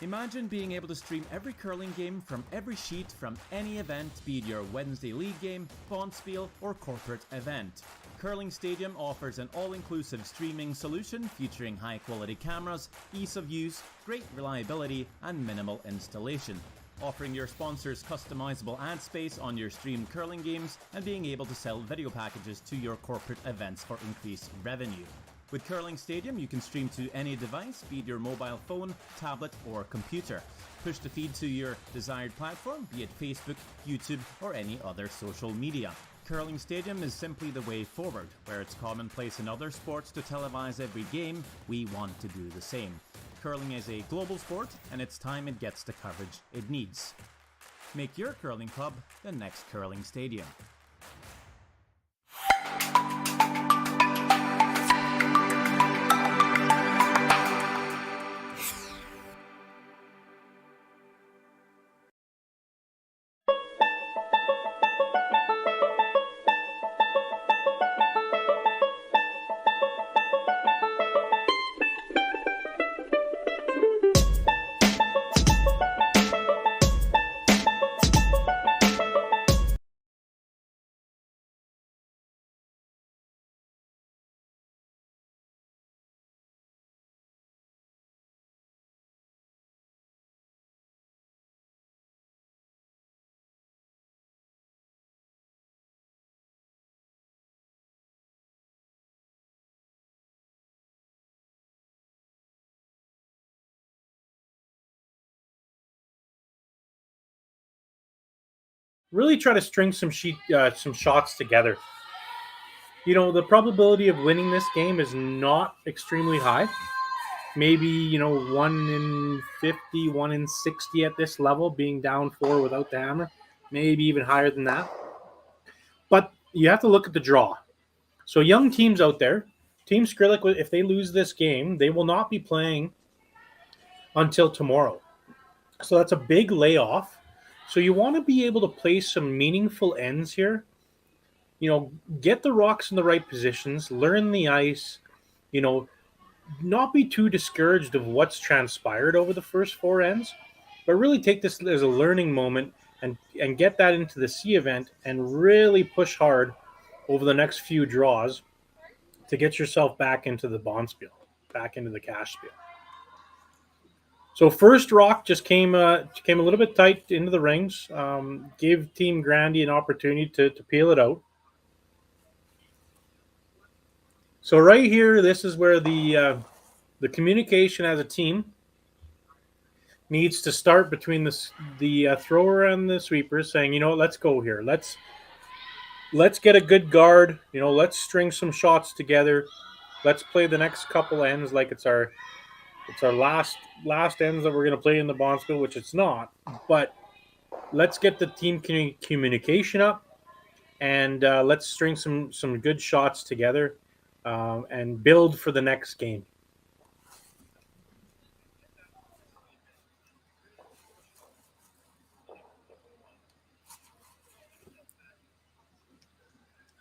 Imagine being able to stream every curling game from every sheet from any event, be it your Wednesday league game, bonspiel, or corporate event. Curling Stadium offers an all-inclusive streaming solution featuring high-quality cameras, ease of use, great reliability, and minimal installation. Offering your sponsors customizable ad space on your streamed curling games and being able to sell video packages to your corporate events for increased revenue. With Curling Stadium, you can stream to any device, be it your mobile phone, tablet, or computer. Push the feed to your desired platform, be it Facebook, YouTube, or any other social media. Curling Stadium is simply the way forward. Where it's commonplace in other sports to televise every game, we want to do the same. Curling is a global sport, and it's time it gets the coverage it needs. Make your curling club the next curling stadium. Really try to string some shots together. The probability of winning this game is not extremely high. Maybe 1 in 50, 1 in 60 at this level, being down 4 without the hammer. Maybe even higher than that. But you have to look at the draw. So young teams out there, Team Skrlik, if they lose this game, they will not be playing until tomorrow. So that's a big layoff. So you want to be able to play some meaningful ends here. Get the rocks in the right positions, learn the ice, not be too discouraged of what's transpired over the first 4 ends, but really take this as a learning moment and get that into the C event and really push hard over the next few draws to get yourself back into the Bonspiel, back into the cash spiel. So first rock just came a little bit tight into the rings, gave Team Grandy an opportunity to peel it out. So right here, this is where the communication as a team needs to start between the thrower and the sweeper, saying, let's go here. Let's get a good guard. Let's string some shots together. Let's play the next couple ends like it's our last ends that we're going to play in the Bonspiel, which it's not. But let's get the team communication up, and let's string some good shots together and build for the next game.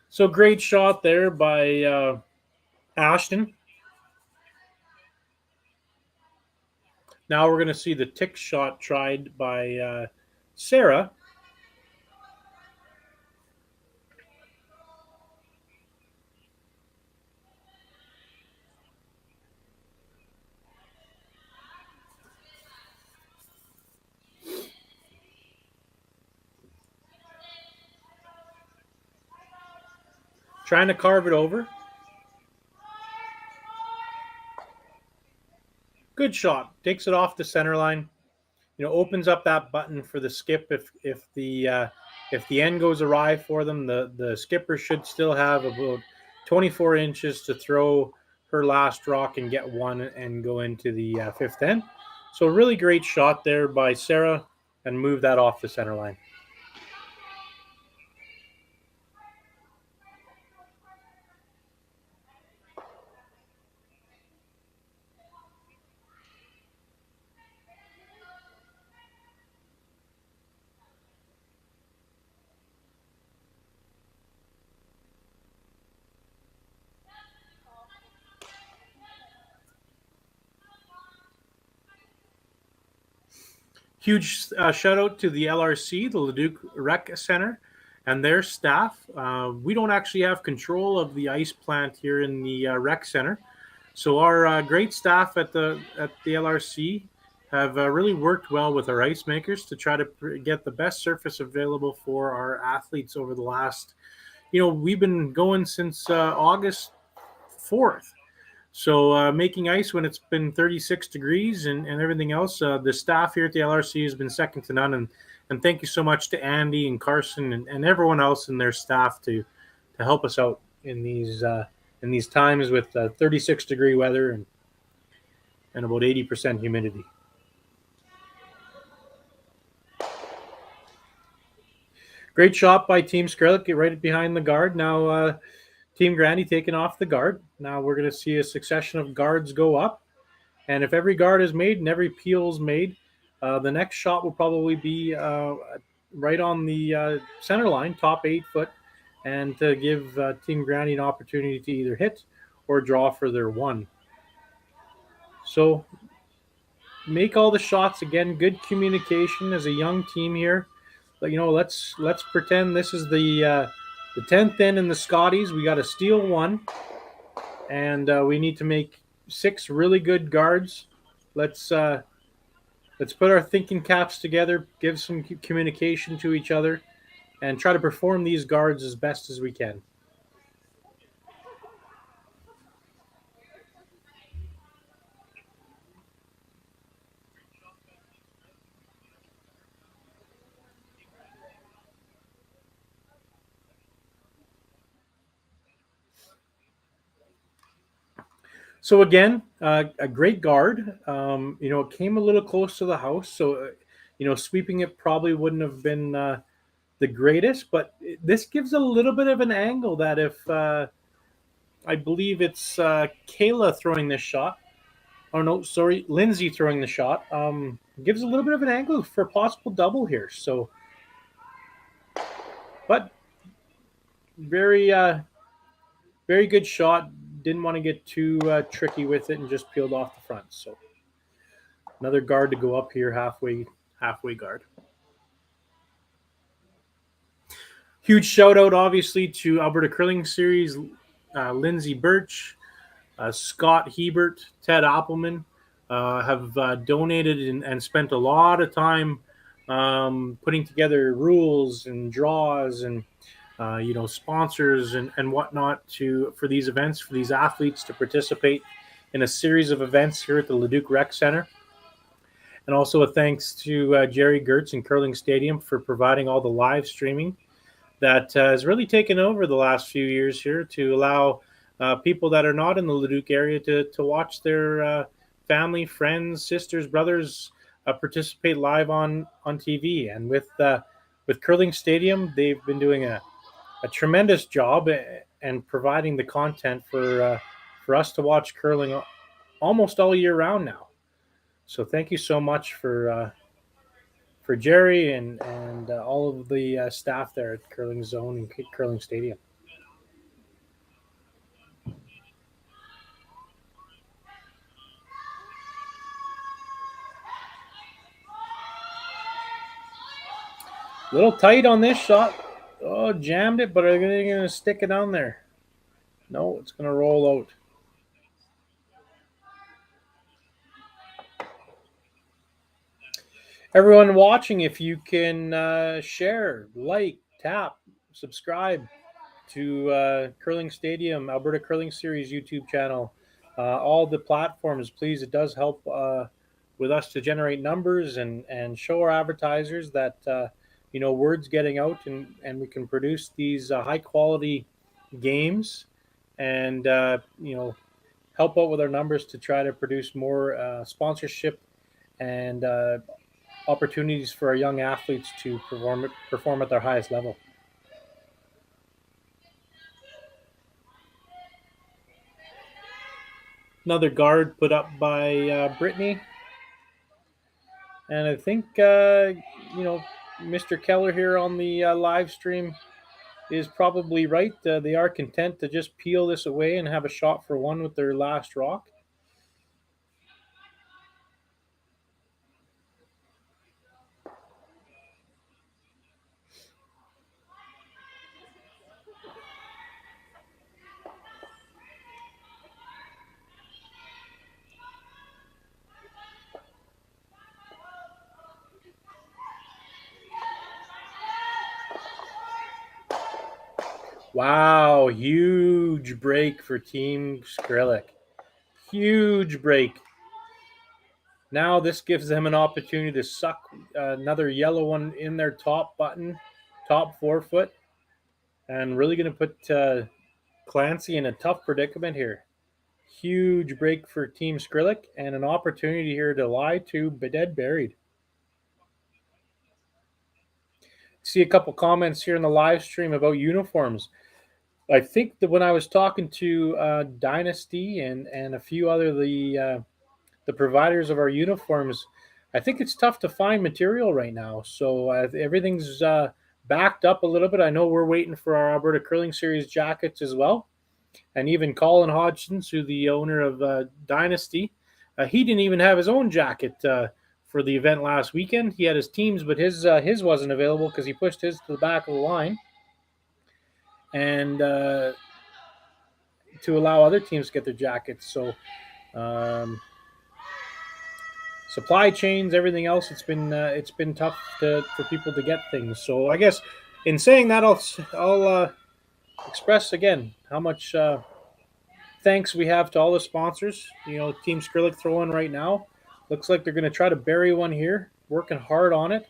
So great shot there by Ashton. Now we're going to see the tick shot tried by Sarah. Trying to carve it over. Good shot. Takes it off the center line. Opens up that button for the skip. If the end goes awry for them, the skipper should still have about 24 inches to throw her last rock and get one and go into the 5th end. So really great shot there by Sarah and move that off the center line. Huge shout out to the LRC, the Leduc Rec Center, and their staff. We don't actually have control of the ice plant here in the rec center, so our great staff at the LRC have really worked well with our ice makers to try to get the best surface available for our athletes over the last. We've been going since August 4th. So making ice when it's been 36 degrees and everything else, the staff here at the LRC has been second to none. And thank you so much to Andy and Carson and everyone else in their staff to help us out in these times with 36 degree weather and about 80% humidity. Great shot by Team Skrlik, get right behind the guard. Now Team Grandy taking off the guard. Now we're going to see a succession of guards go up. And if every guard is made and every peel is made, the next shot will probably be right on the center line, top 8 foot, and to give Team Grandy an opportunity to either hit or draw for their one. So make all the shots again. Good communication as a young team here. But let's pretend this is the 10th in the Scotties. We got to steal one, and we need to make 6 really good guards. Let's put our thinking caps together, give some communication to each other, and try to perform these guards as best as we can. So again, a great guard. It came a little close to the house, so sweeping it probably wouldn't have been the greatest. But this gives a little bit of an angle that if I believe it's Kayla throwing this shot. Oh no, sorry, Lindsay throwing the shot. Gives a little bit of an angle for a possible double here. So, but very very good shot. Didn't want to get too tricky with it and just peeled off the front. So another guard to go up here, halfway guard. Huge shout out, obviously, to Alberta Curling Series, Lindsay Birch, Scott Hebert, Ted Appelman have donated and spent a lot of time putting together rules and draws and sponsors and whatnot for these events, for these athletes to participate in a series of events here at the Leduc Rec Center. And also a thanks to Jerry Gertz and Curling Stadium for providing all the live streaming that has really taken over the last few years here to allow people that are not in the Leduc area to watch their family, friends, sisters, brothers participate live on TV. And with Curling Stadium, they've been doing a tremendous job and providing the content for us to watch curling almost all year round now. So thank you so much for Jerry and all of the staff there at Curling Zone and Curling Stadium. A little tight on this shot. Oh, jammed it, but are they going to stick it on there? No, it's going to roll out. Everyone watching, if you can share, like, tap, subscribe to Curling Stadium, Alberta Curling Series YouTube channel, all the platforms, please. It does help with us to generate numbers and show our advertisers that word's getting out and we can produce these high quality games and help out with our numbers to try to produce more sponsorship and opportunities for our young athletes to perform at their highest level. Another guard put up by Brittany. And I think, Mr. Keller here on the live stream is probably right. They are content to just peel this away and have a shot for one with their last rock. Wow, huge break for Team Skrlik. Huge break. Now this gives them an opportunity to suck another yellow one in their top button, top forefoot, and really going to put Clancy in a tough predicament here. Huge break for Team Skrlik and an opportunity here to lie to Dead Buried. See a couple comments here in the live stream about uniforms. I think that when I was talking to Dynasty and a few other the providers of our uniforms, I think it's tough to find material right now. So everything's backed up a little bit. I know we're waiting for our Alberta Curling Series jackets as well. And even Colin Hodgson, who's the owner of Dynasty, he didn't even have his own jacket for the event last weekend. He had his team's, but his wasn't available because he pushed his to the back of the line. And to allow other teams to get their jackets. So supply chains, everything else, it's been tough for people to get things. So I guess in saying that, I'll express again how much thanks we have to all the sponsors. Team Skrlik throwing right now. Looks like they're going to try to bury one here. Working hard on it.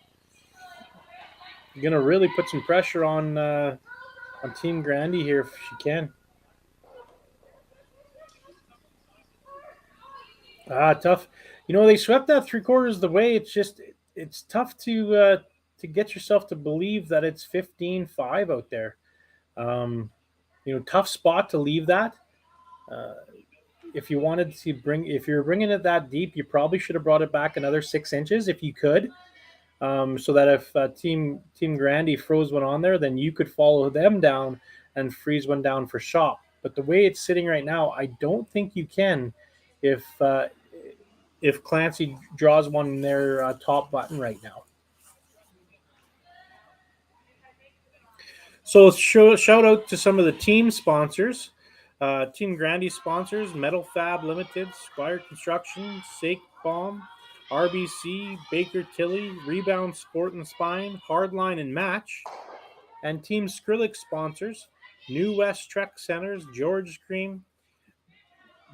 Going to really put some pressure on Team Grandy here if she can. Tough. They swept that 3/4 of the way. It's tough to get yourself to believe that it's 15-5 out there. Tough spot to leave that. If you wanted to if you're bringing it that deep, you probably should have brought it back another 6 inches if you could, so that if Team Grandy froze one on there, then you could follow them down and freeze one down for shop. But the way it's sitting right now, I don't think you can if Clancy draws one in their top button right now. So shout out to some of the team sponsors. Team Grandy sponsors: Metal Fab Limited, Squire Construction, Sake Bomb, RBC, Baker Tilly, Rebound Sport and Spine, Hardline and Match. And Team Skrlik sponsors: New West Trek Centers, George Cream,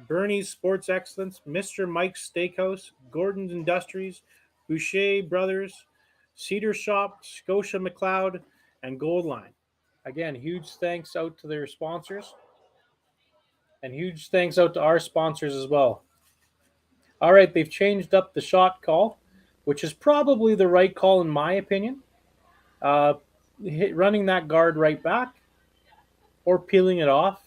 Bernie's Sports Excellence, Mr. Mike's Steakhouse, Gordon's Industries, Boucher Brothers, Cedar Shop, Scotia McLeod, and Goldline. Again, huge thanks out to their sponsors. And huge thanks out to our sponsors as well. All right, they've changed up the shot call, which is probably the right call in my opinion. Running that guard right back or peeling it off.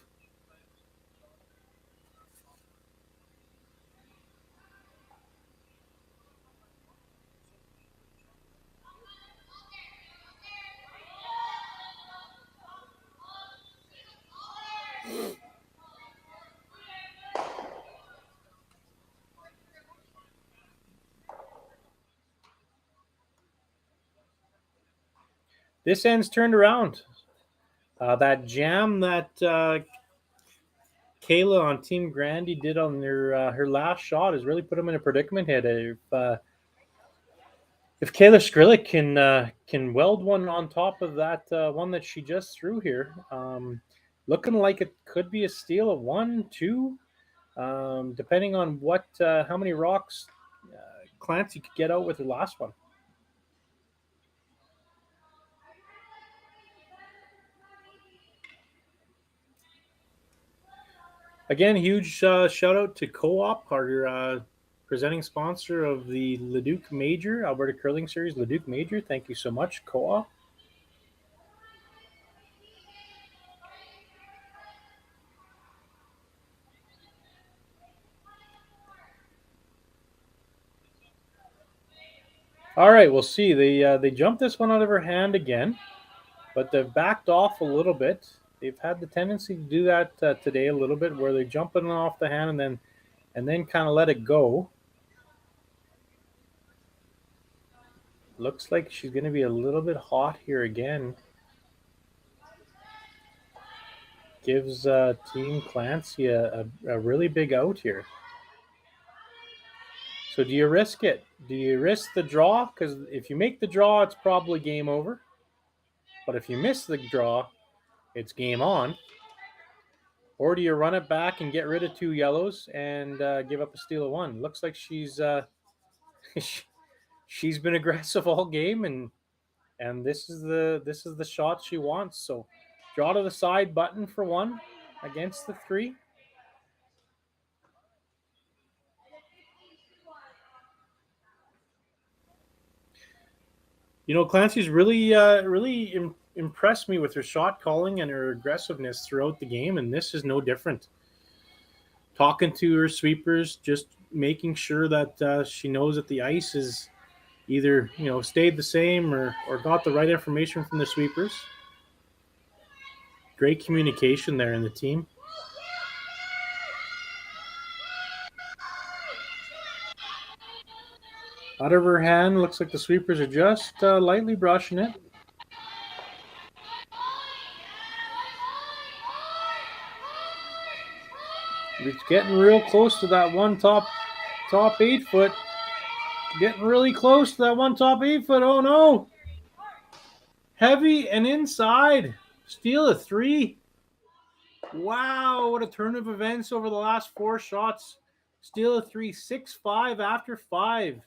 This end's turned around. That jam that Kayla on Team Grandy did on her last shot has really put them in a predicament here. If Kayla Skrlik can weld one on top of that one that she just threw here, looking like it could be a steal of 1, 2, depending on how many rocks Clancy could get out with her last one. Again, huge shout out to Co-op, our presenting sponsor of the Leduc Major, Alberta Curling Series Leduc Major. Thank you so much, Co-op. All right, we'll see. They jumped this one out of her hand again, but they've backed off a little bit. They've had the tendency to do that today a little bit, where they jump it off the hand and then kind of let it go. Looks like she's going to be a little bit hot here again. Gives Team Clancy a really big out here. So do you risk it? Do you risk the draw? Because if you make the draw, it's probably game over. But if you miss the draw, it's game on. Or do you run it back and get rid of 2 yellows and give up a steal of 1? Looks like she's she's been aggressive all game, and this is the shot she wants. So draw to the side button for 1 against the 3. Clancy's really impressed me with her shot calling and her aggressiveness throughout the game, and this is no different. Talking to her sweepers, just making sure that she knows that the ice is either stayed the same or got the right information from the sweepers. Great communication there in the team. Out of her hand, looks like the sweepers are just lightly brushing it. It's getting real close to that one top 8 foot. Getting really close to that one top 8 foot. Oh no! Heavy and inside. Steal a 3. Wow, what a turn of events over the last 4 shots. Steal a 3, 6-5 after 5.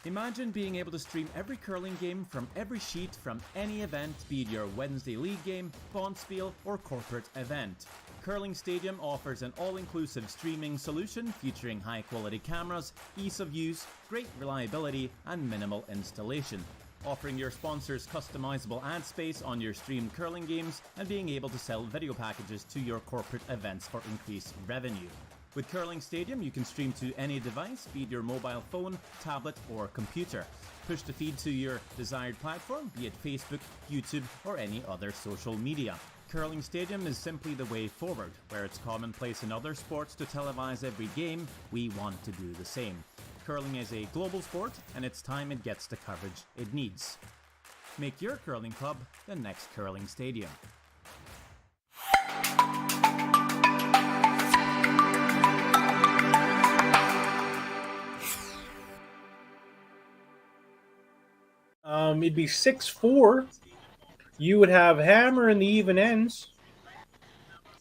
Imagine being able to stream every curling game from every sheet from any event, be it your Wednesday league game, bonspiel, or corporate event. Curling Stadium offers an all-inclusive streaming solution featuring high-quality cameras, ease of use, great reliability, and minimal installation. Offering your sponsors customizable ad space on your streamed curling games and being able to sell video packages to your corporate events for increased revenue. With Curling Stadium, you can stream to any device, be it your mobile phone, tablet, or computer. Push the feed to your desired platform, be it Facebook, YouTube, or any other social media. Curling Stadium is simply the way forward. Where it's commonplace in other sports to televise every game, we want to do the same. Curling is a global sport, and it's time it gets the coverage it needs. Make your curling club the next Curling Stadium. It'd be 6-4. You would have hammer in the even ends,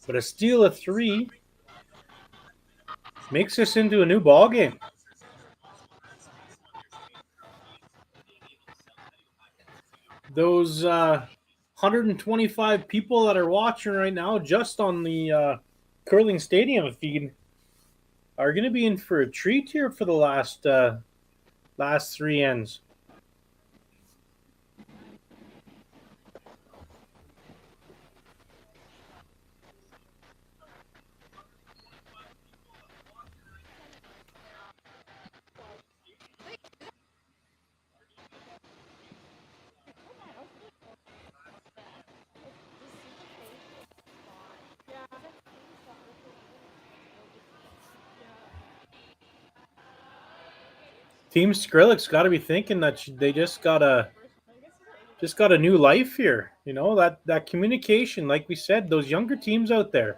but a steal of 3 makes this into a new ball game. Those 125 people that are watching right now, just on the Curling Stadium feed, are going to be in for a treat here for the last 3 ends. Team Skrilik's got to be thinking that they just got a new life here. That communication, like we said, those younger teams out there.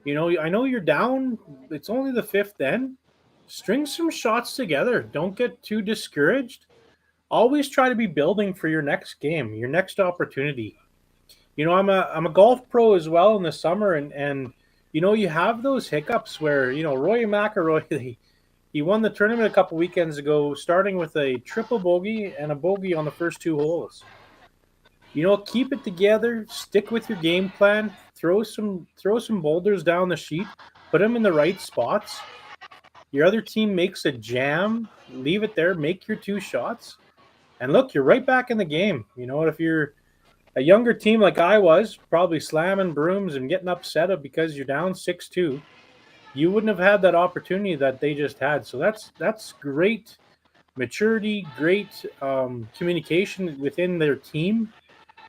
I know you're down. It's only the 5th end. String some shots together. Don't get too discouraged. Always try to be building for your next game, your next opportunity. I'm a golf pro as well in the summer, and you have those hiccups where Roy McIlroy he won the tournament a couple weekends ago, starting with a triple bogey and a bogey on the first 2 holes. Keep it together, stick with your game plan, throw some boulders down the sheet, put them in the right spots. Your other team makes a jam, leave it there, make your 2 shots, and look, you're right back in the game. If you're a younger team like I was, probably slamming brooms and getting upset because you're down 6-2, you wouldn't have had that opportunity that they just had. So that's great maturity, great communication within their team,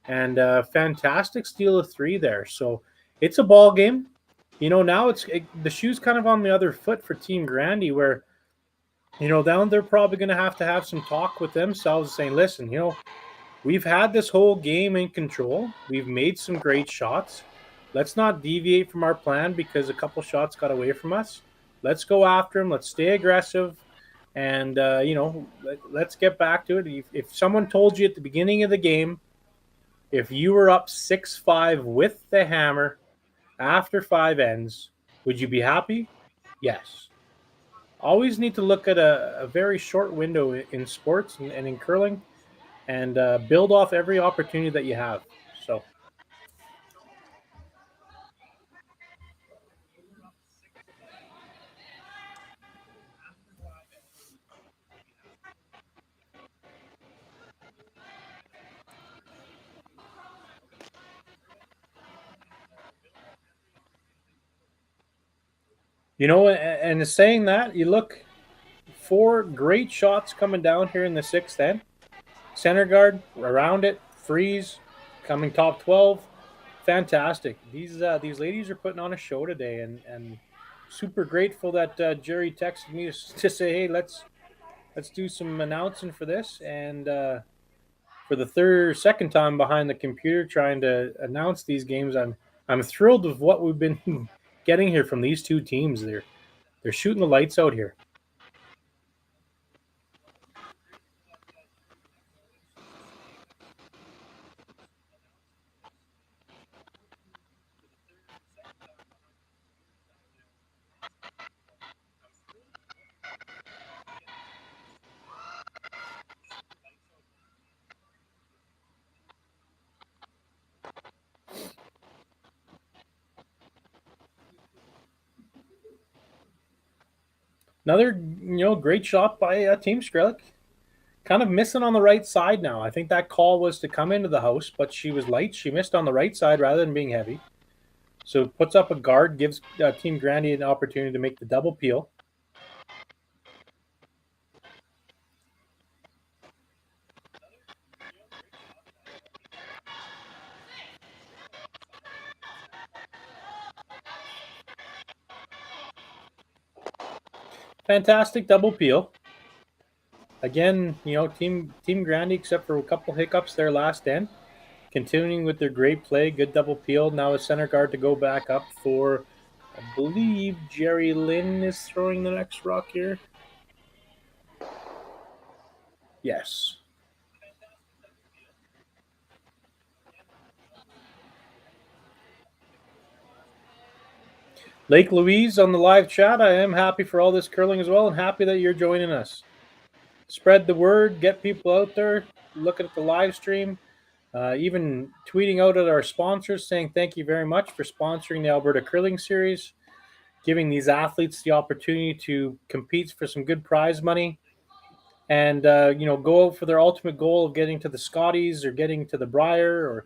and fantastic steal of three there. So it's a ball game. Now the shoe's kind of on the other foot for Team Grandy, where down they're probably going to have some talk with themselves, saying, "Listen, we've had this whole game in control. We've made some great shots. Let's not deviate from our plan because a couple shots got away from us. Let's go after them. Let's stay aggressive, and let's get back to it." If someone told you at the beginning of the game, if you were up 6-5 with the hammer after five ends, would you be happy? Yes. Always need to look at a very short window in sports and in curling, and build off every opportunity that you have. So, and saying that, you look, four great shots coming down here in the sixth end. Center guard around it, freeze, coming top 12. Fantastic. These ladies are putting on a show today, and super grateful that Jerry texted me to say, "Hey, let's do some announcing for this." And for the second time behind the computer trying to announce these games, I'm thrilled with what we've been getting here from these two teams. They're shooting the lights out here. Another great shot by Team Skrlik. Kind of missing on the right side now. I think that call was to come into the house, but she was light. She missed on the right side rather than being heavy. So puts up a guard, gives Team Grandy an opportunity to make the double peel. Fantastic double peel. Again, Team Grandy, except for a couple hiccups there last end, continuing with their great play, good double peel. Now a center guard to go back up for, I believe, Jerry Lynn is throwing the next rock here. Yes. Lake Louise on the live chat. I am happy for all this curling as well, and happy that you're joining us. Spread the word, get people out there looking at the live stream, even tweeting out at our sponsors saying thank you very much for sponsoring the Alberta Curling Series, giving these athletes the opportunity to compete for some good prize money, and go out for their ultimate goal of getting to the Scotties or getting to the Brier, or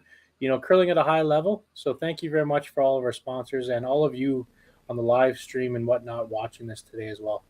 curling at a high level. So thank you very much for all of our sponsors and all of you on the live stream and whatnot watching this today as well.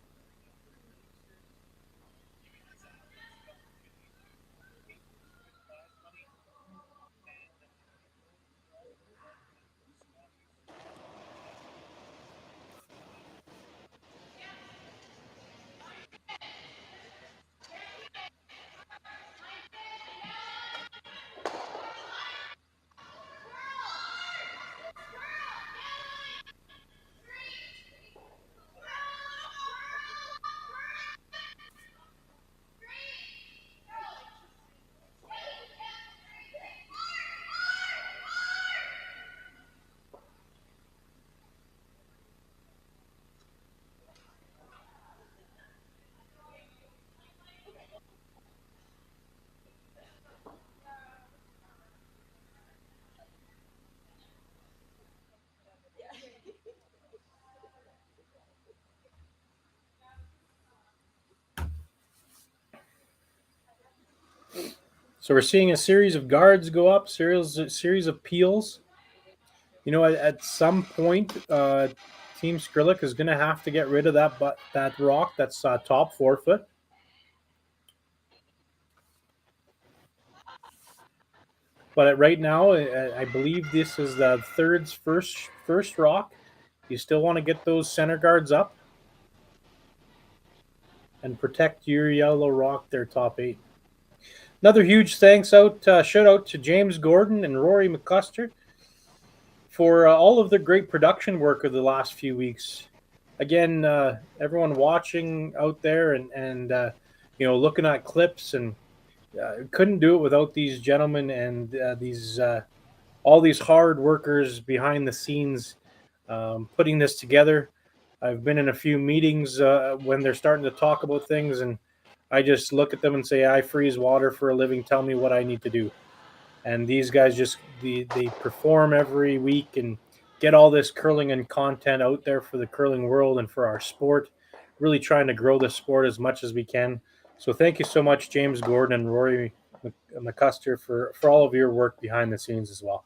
So we're seeing a series of guards go up, series of peels. At some point, Team Skrlik is going to have to get rid of that rock that's top 4 foot. But right now, I believe this is the third's first rock. You still want to get those center guards up and protect your yellow rock, their top 8. Another huge shout out to James Gordon and Rory McCusker for all of their great production work of the last few weeks. Again, everyone watching out there and looking at clips, and couldn't do it without these gentlemen and these all these hard workers behind the scenes putting this together. I've been in a few meetings when they're starting to talk about things, and I just look at them and say, I freeze water for a living. Tell me what I need to do. And these guys they perform every week and get all this curling and content out there for the curling world and for our sport, really trying to grow the sport as much as we can. So thank you so much, James Gordon and Rory McCusker, for all of your work behind the scenes as well.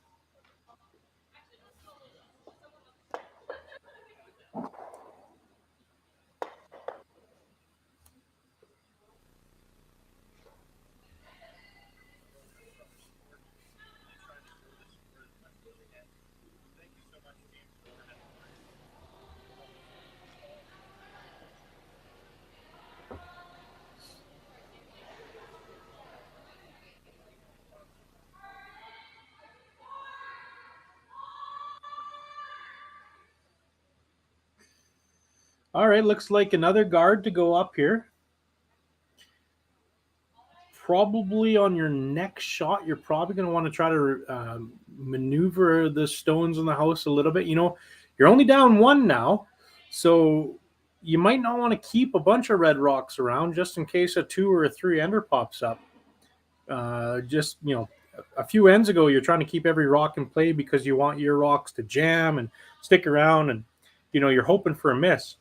All right, looks like another guard to go up here. Probably on your next shot, you're probably going to want to try to maneuver the stones in the house a little bit. You're only down 1 now, so you might not want to keep a bunch of red rocks around just in case a 2 or a 3 ender pops up. A few ends ago, you're trying to keep every rock in play because you want your rocks to jam and stick around, and you're hoping for a miss.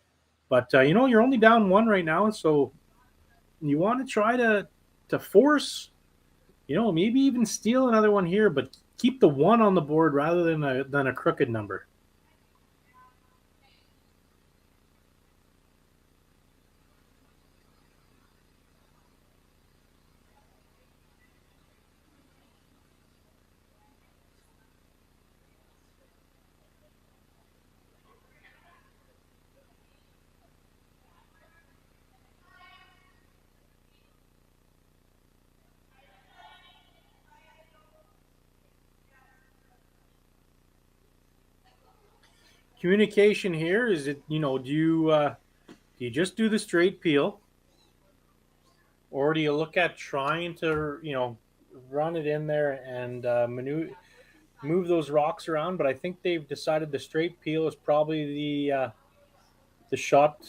But you're only down 1 right now, so you want to try to force, maybe even steal another one here, but keep the 1 on the board rather than a crooked number. Communication here is it, do you just do the straight peel, or do you look at trying to run it in there and move those rocks around? But I think they've decided the straight peel is probably the shot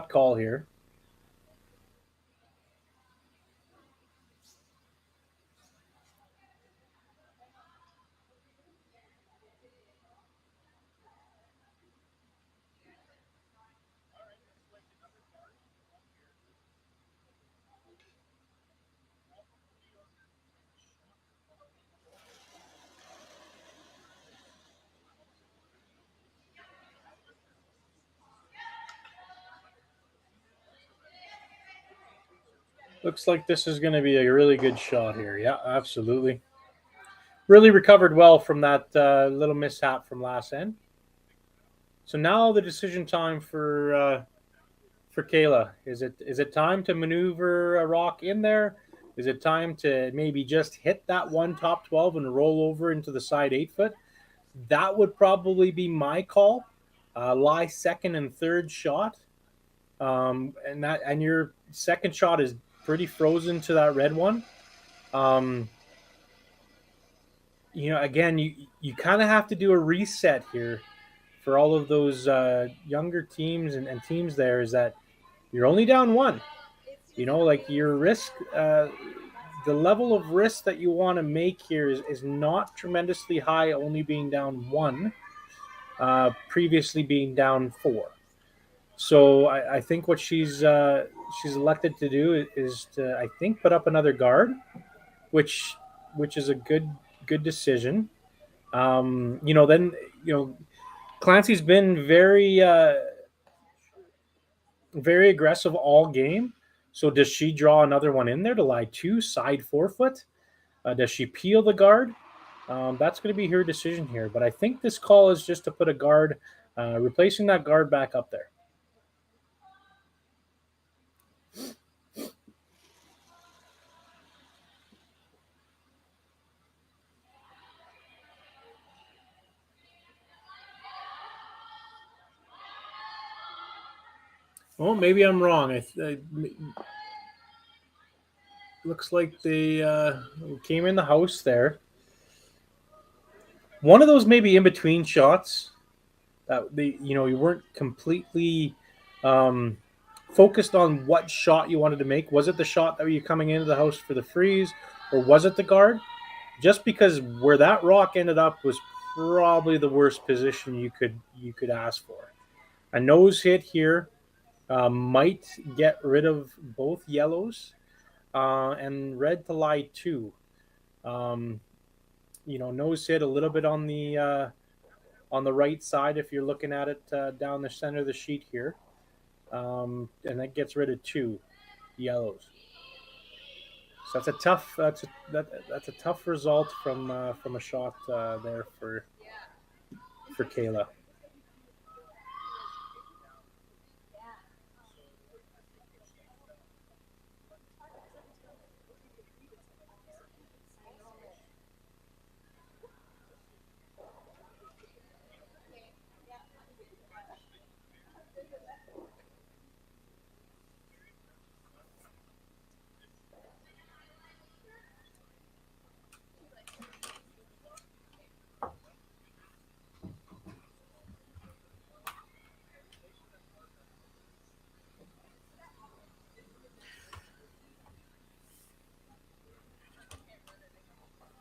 call here. Looks like this is going to be a really good shot here. Yeah, absolutely. Really recovered well from that little mishap from last end. So now the decision time for Kayla. Is it time to maneuver a rock in there? Is it time to maybe just hit that 1 top 12 and roll over into the side 8-foot? That would probably be my call. Lie second and third shot, and your second shot is pretty frozen to that red one. Again, you kind of have to do a reset here for all of those younger teams and teams. There is that you're only down 1. Like your risk, the level of risk that you want to make here is not tremendously high, only being down 1, previously being down 4. So I think what she's elected to do is to, I think, put up another guard, which is a good decision. Clancy's been very very aggressive all game. So does she draw another one in there to lie 2 side 4-foot? Does she peel the guard? That's going to be her decision here. But I think this call is just to put a guard, replacing that guard back up there. Well, maybe I'm wrong. Looks like they came in the house there. One of those maybe in between shots that you weren't completely focused on what shot you wanted to make. Was it the shot that you coming into the house for the freeze, or was it the guard? Just because where that rock ended up was probably the worst position you could ask for. A nose hit here might get rid of both yellows and red to lie 2. Nose hit a little bit on the right side if you're looking at it down the center of the sheet here, and that gets rid of 2 yellows. So that's a tough result from a shot there for Kayla.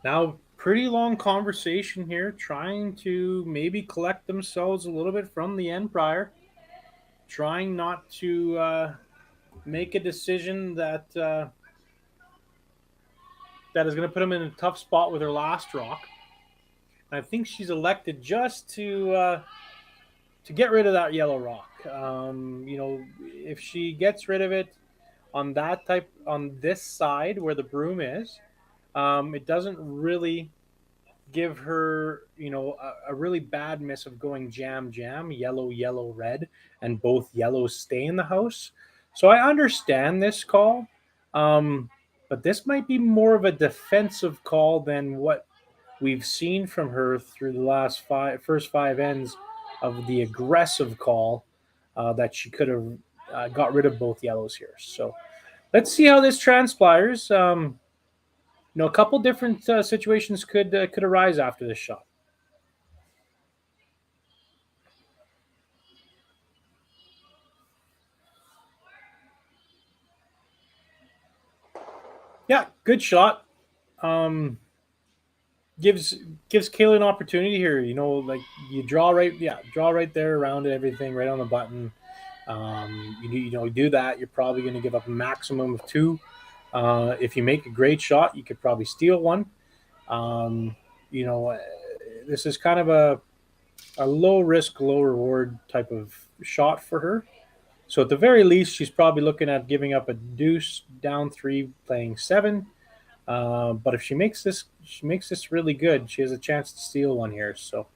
Now, pretty long conversation here, trying to maybe collect themselves a little bit from the end prior, trying not to make a decision that is going to put them in a tough spot with her last rock. I think she's elected just to get rid of that yellow rock. If she gets rid of it on this side where the broom is, it doesn't really give her, a really bad miss of going jam, yellow, yellow, red, and both yellows stay in the house. So I understand this call, but this might be more of a defensive call than what we've seen from her through the first 5 ends of the aggressive call that she could have got rid of both yellows here. So let's see how this transpires. A couple different situations could arise after this shot. Yeah, good shot. Gives Kayla an opportunity here. Like you draw right there around everything, right on the button. You do that, you're probably going to give up a maximum of 2. If you make a great shot, you could probably steal 1. This is kind of a low risk, low reward type of shot for her. So at the very least, she's probably looking at giving up a deuce, down 3, playing 7. But if she makes this really good, she has a chance to steal 1 here. So.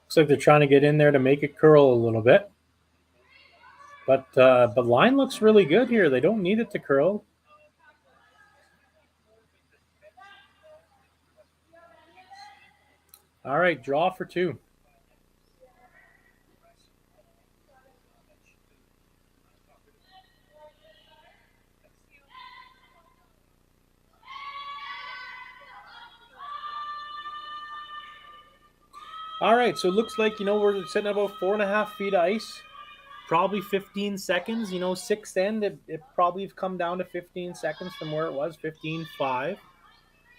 Looks like they're trying to get in there to make it curl a little bit. But line looks really good here. They don't need it to curl. All right, draw for 2. All right, so it looks like, we're sitting at about 4.5 feet of ice. probably 15 seconds. Sixth end, it probably have come down to 15 seconds from where it was, 15.5.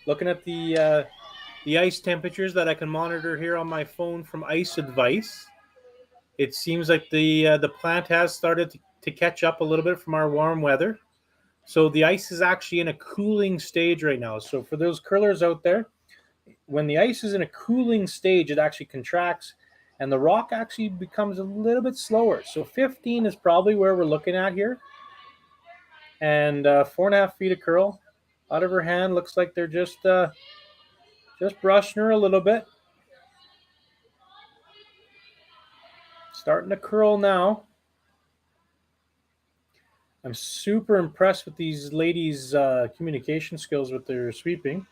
Looking at the ice temperatures that I can monitor here on my phone from Ice Advice, it seems like the plant has started to catch up a little bit from our warm weather. So the ice is actually in a cooling stage right now. So for those curlers out there, when the ice is in a cooling stage, it actually contracts and the rock actually becomes a little bit slower. So 15 is probably where we're looking at here. And 4.5 feet of curl out of her hand. Looks like they're just brushing her a little bit. Starting to curl now. I'm super impressed with these ladies' communication skills with their sweeping.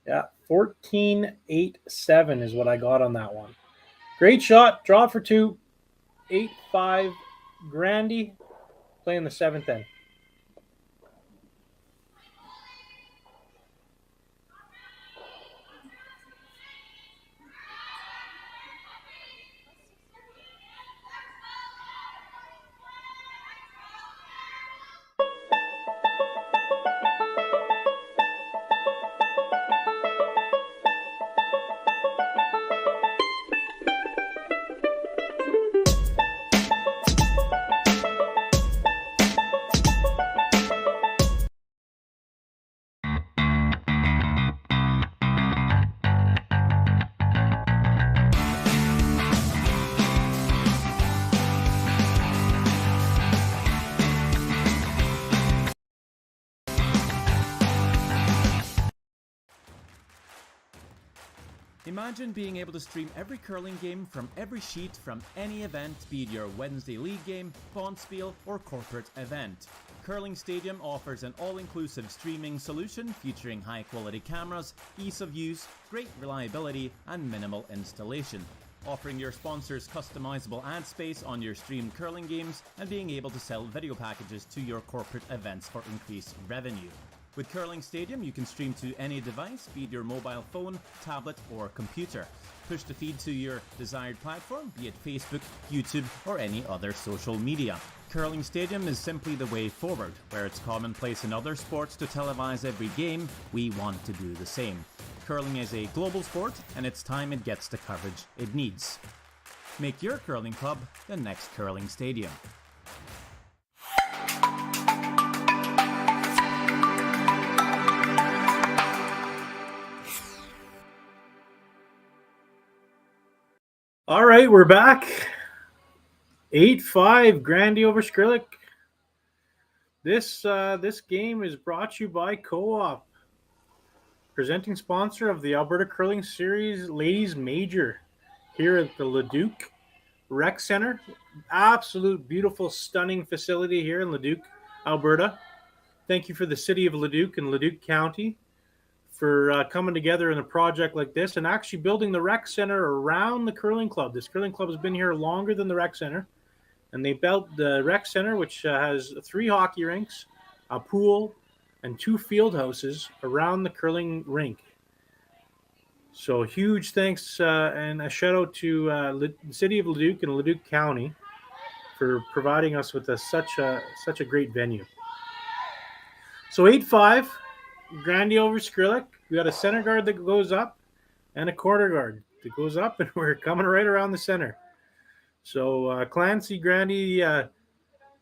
Yeah, 14.87 is what I got on that one. Great shot. Draw for two. 8-5 Grandy playing the seventh end. Imagine being able to stream every curling game from every sheet from any event, be it your Wednesday league game, bonspiel, or corporate event. Curling Stadium offers an all-inclusive streaming solution featuring high-quality cameras, ease of use, great reliability, and minimal installation. Offering your sponsors customizable ad space on your streamed curling games and being able to sell video packages to your corporate events for increased revenue. With Curling Stadium, you can stream to any device, be it your mobile phone, tablet, or computer. Push the feed to your desired platform, be it Facebook, YouTube, or any other social media. Curling Stadium is simply the way forward. Where it's commonplace in other sports to televise every game, we want to do the same. Curling is a global sport, and it's time it gets the coverage it needs. Make your curling club the next Curling Stadium. All right, we're back. 8-5 Grandy over Skrlik. This game is brought to you by Co-op, presenting sponsor of the Alberta Curling Series Ladies Major here at the Leduc Rec Center. Absolute beautiful, stunning facility here in Leduc, Alberta. Thank you for the city of Leduc and Leduc County for coming together in a project like this and actually building the rec center around the curling club. This curling club has been here longer than the rec center, and they built the rec center, which has 3 hockey rinks, a pool, and 2 field houses around the curling rink. So huge thanks and a shout out to the city of Leduc and Leduc County for providing us with such a great venue. So 8-5. Grandy over Skrlik. We got a center guard that goes up and a corner guard that goes up, and we're coming right around the center. So Clancy Grandy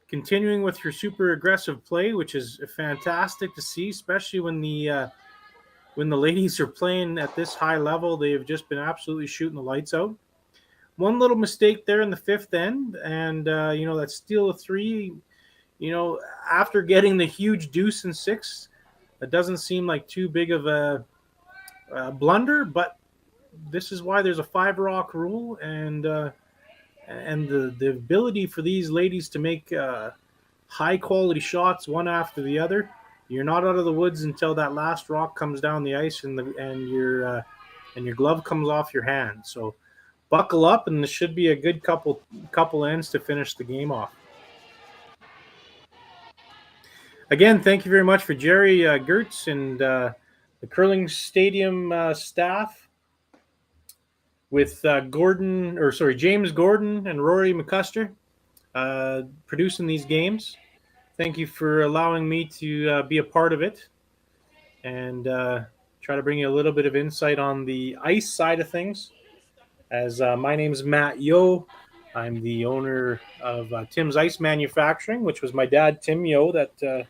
continuing with your super aggressive play, which is fantastic to see, especially when the ladies are playing at this high level. They have just been absolutely shooting the lights out. One little mistake there in the fifth end, and that steal of 3. After getting the huge deuce and 6. It doesn't seem like too big of a blunder, but this is why there's a 5-rock rule, and the ability for these ladies to make high quality shots one after the other. You're not out of the woods until that last rock comes down the ice and your glove comes off your hand. So buckle up, and this should be a good couple ends to finish the game off. Again, thank you very much for Jerry Gertz and the Curling Stadium staff with James Gordon and Rory McCusker producing these games. Thank you for allowing me to be a part of it and try to bring you a little bit of insight on the ice side of things. As my name is Matt Yo, I'm the owner of Tim's Ice Manufacturing, which was my dad, Tim Yo, that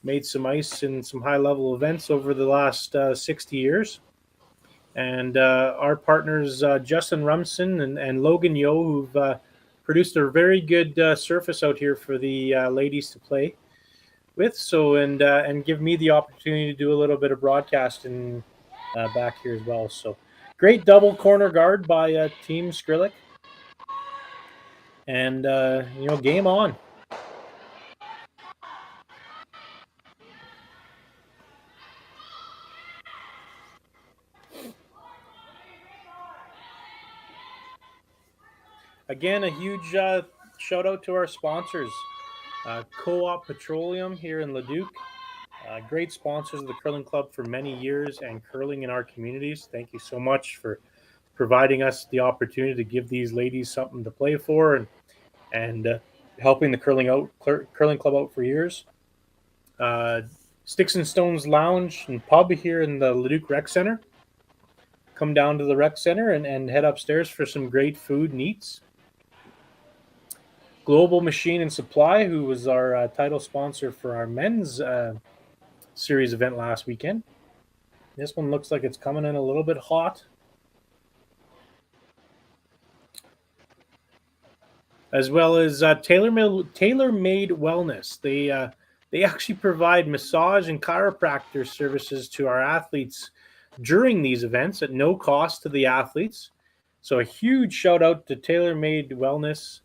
made some ice in some high-level events over the last 60 years. And our partners, Justin Rumson and Logan Yo, who've produced a very good surface out here for the ladies to play with. So and give me the opportunity to do a little bit of broadcasting back here as well. So great double corner guard by Team Skrlik, and game on. Again, a huge shout out to our sponsors, Co-op Petroleum here in Leduc. Great sponsors of the Curling Club for many years and curling in our communities. Thank you so much for providing us the opportunity to give these ladies something to play for and helping the curling club out for years. Sticks and Stones Lounge and Pub here in the Leduc Rec Center. Come down to the Rec Center and head upstairs for some great food and eats. Global Machine and Supply, who was our title sponsor for our men's series event last weekend. This one looks like it's coming in a little bit hot. As well as Tailor-Made Wellness. They actually provide massage and chiropractor services to our athletes during these events at no cost to the athletes. So a huge shout out to Tailor-Made Wellness,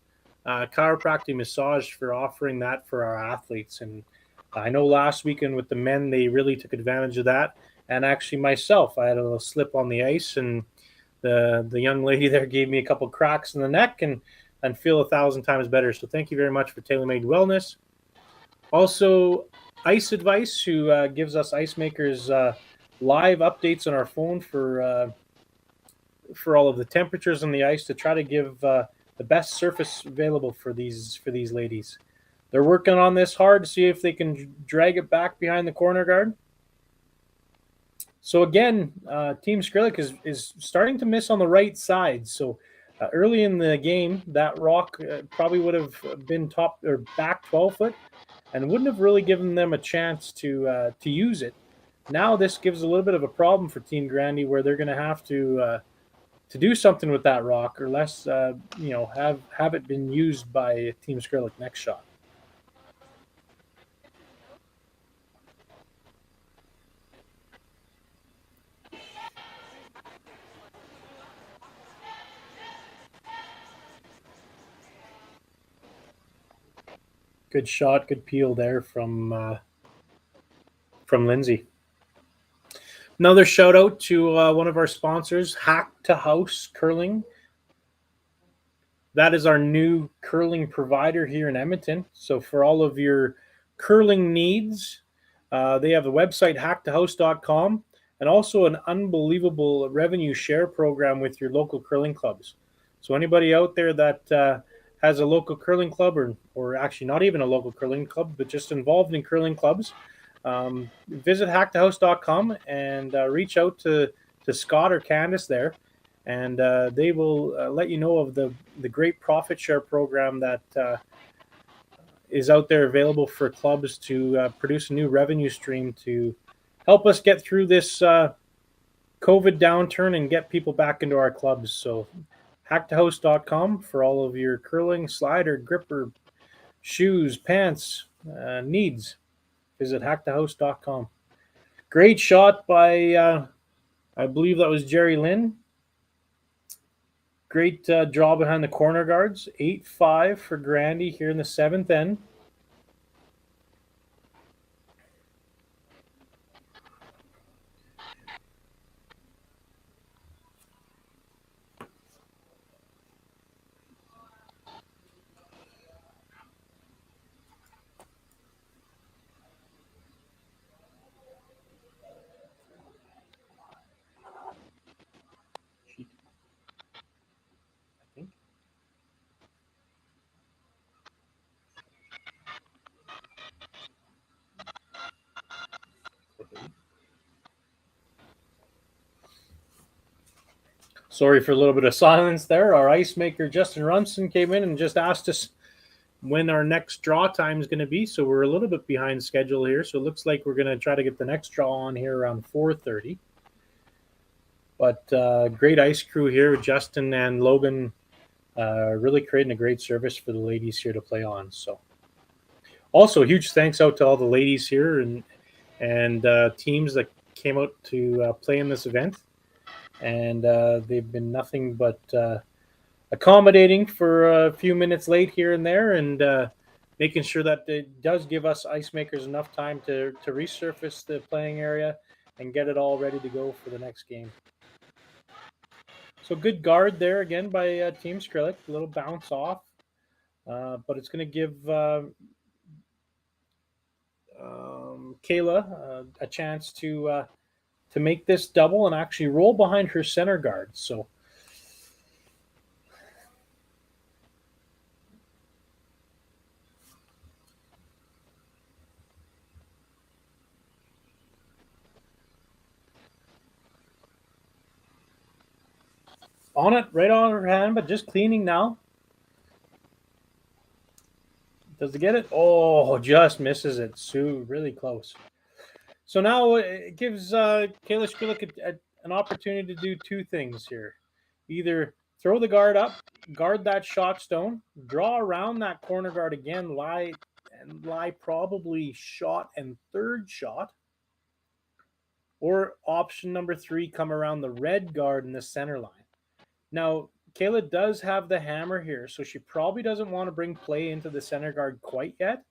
chiropractic massage for offering that for our athletes. And I know last weekend with the men, they really took advantage of that. And actually myself, I had a little slip on the ice, and the young lady there gave me a couple cracks in the neck and feel 1,000 times better. So thank you very much for Tailor-Made Wellness. Also, Ice Advice, who gives us ice makers live updates on our phone for all of the temperatures on the ice to try to give the best surface available for these ladies. They're working on this hard to see if they can drag it back behind the corner guard. So again, Team Skrlik is starting to miss on the right side. So early in the game, that rock probably would have been top or back 12 foot and wouldn't have really given them a chance to use it. Now this gives a little bit of a problem for Team Grandy, where they're going to have to do something with that rock, or less, have it been used by Team Skrlik next shot. Good shot, good peel there from Lindsay. Another shout out to one of our sponsors, Hack to House Curling. That is our new curling provider here in Edmonton. So for all of your curling needs, they have the website hacktohouse.com, and also an unbelievable revenue share program with your local curling clubs. So anybody out there that has a local curling club, or actually not even a local curling club, but just involved in curling clubs, visit hacktohouse.com and reach out to Scott or Candace there, and they will let you know of the great profit share program that is out there available for clubs to produce a new revenue stream to help us get through this COVID downturn and get people back into our clubs. So hacktohouse.com for all of your curling, slider, gripper, shoes, pants needs. Visit hacktohouse.com. Great shot by, I believe that was Jerry Lynn. Great draw behind the corner guards. 8-5 for Grandy here in the seventh end. Sorry for a little bit of silence there. Our ice maker, Justin Rumson, came in and just asked us when our next draw time is going to be. So we're a little bit behind schedule here. So it looks like we're going to try to get the next draw on here around 4:30. But great ice crew here with Justin and Logan, really creating a great service for the ladies here to play on. So also huge thanks out to all the ladies here and teams that came out to play in this event. And they've been nothing but accommodating for a few minutes late here and there, and making sure that it does give us ice makers enough time to resurface the playing area and get it all ready to go for the next game. So good guard there again by Team Skrlik. A little bounce off, but it's going to give Kayla a chance to make this double and actually roll behind her center guard. So on it, right on her hand, but just cleaning now. Does it get it? Oh, just misses it. Sue, really close. So now it gives Kayla Skrlik an opportunity to do two things here. Either throw the guard up, guard that shot stone, draw around that corner guard again, lie probably shot and third shot. Or option number 3, come around the red guard in the center line. Now, Kayla does have the hammer here, so she probably doesn't want to bring play into the center guard quite yet.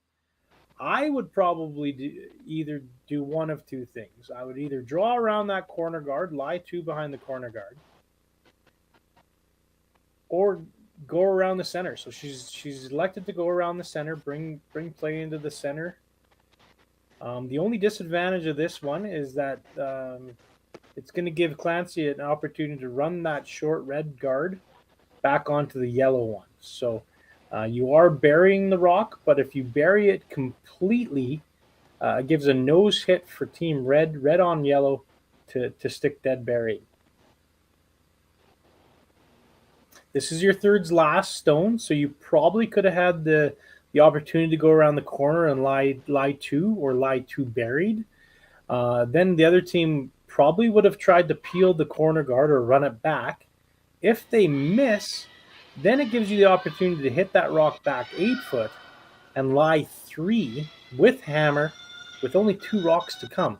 I would probably either do one of two things. I would either draw around that corner guard, lie 2 behind the corner guard, or go around the center. So she's elected to go around the center, bring play into the center. The only disadvantage of this one is that it's going to give Clancy an opportunity to run that short red guard back onto the yellow one. So you are burying the rock, but if you bury it completely, it gives a nose hit for Team Red, red on yellow, to stick dead buried. This is your third's last stone, so you probably could have had the opportunity to go around the corner and lie 2 or lie 2 buried. Then the other team probably would have tried to peel the corner guard or run it back. If they miss, then it gives you the opportunity to hit that rock back 8 foot and lie 3 with hammer with only 2 rocks to come.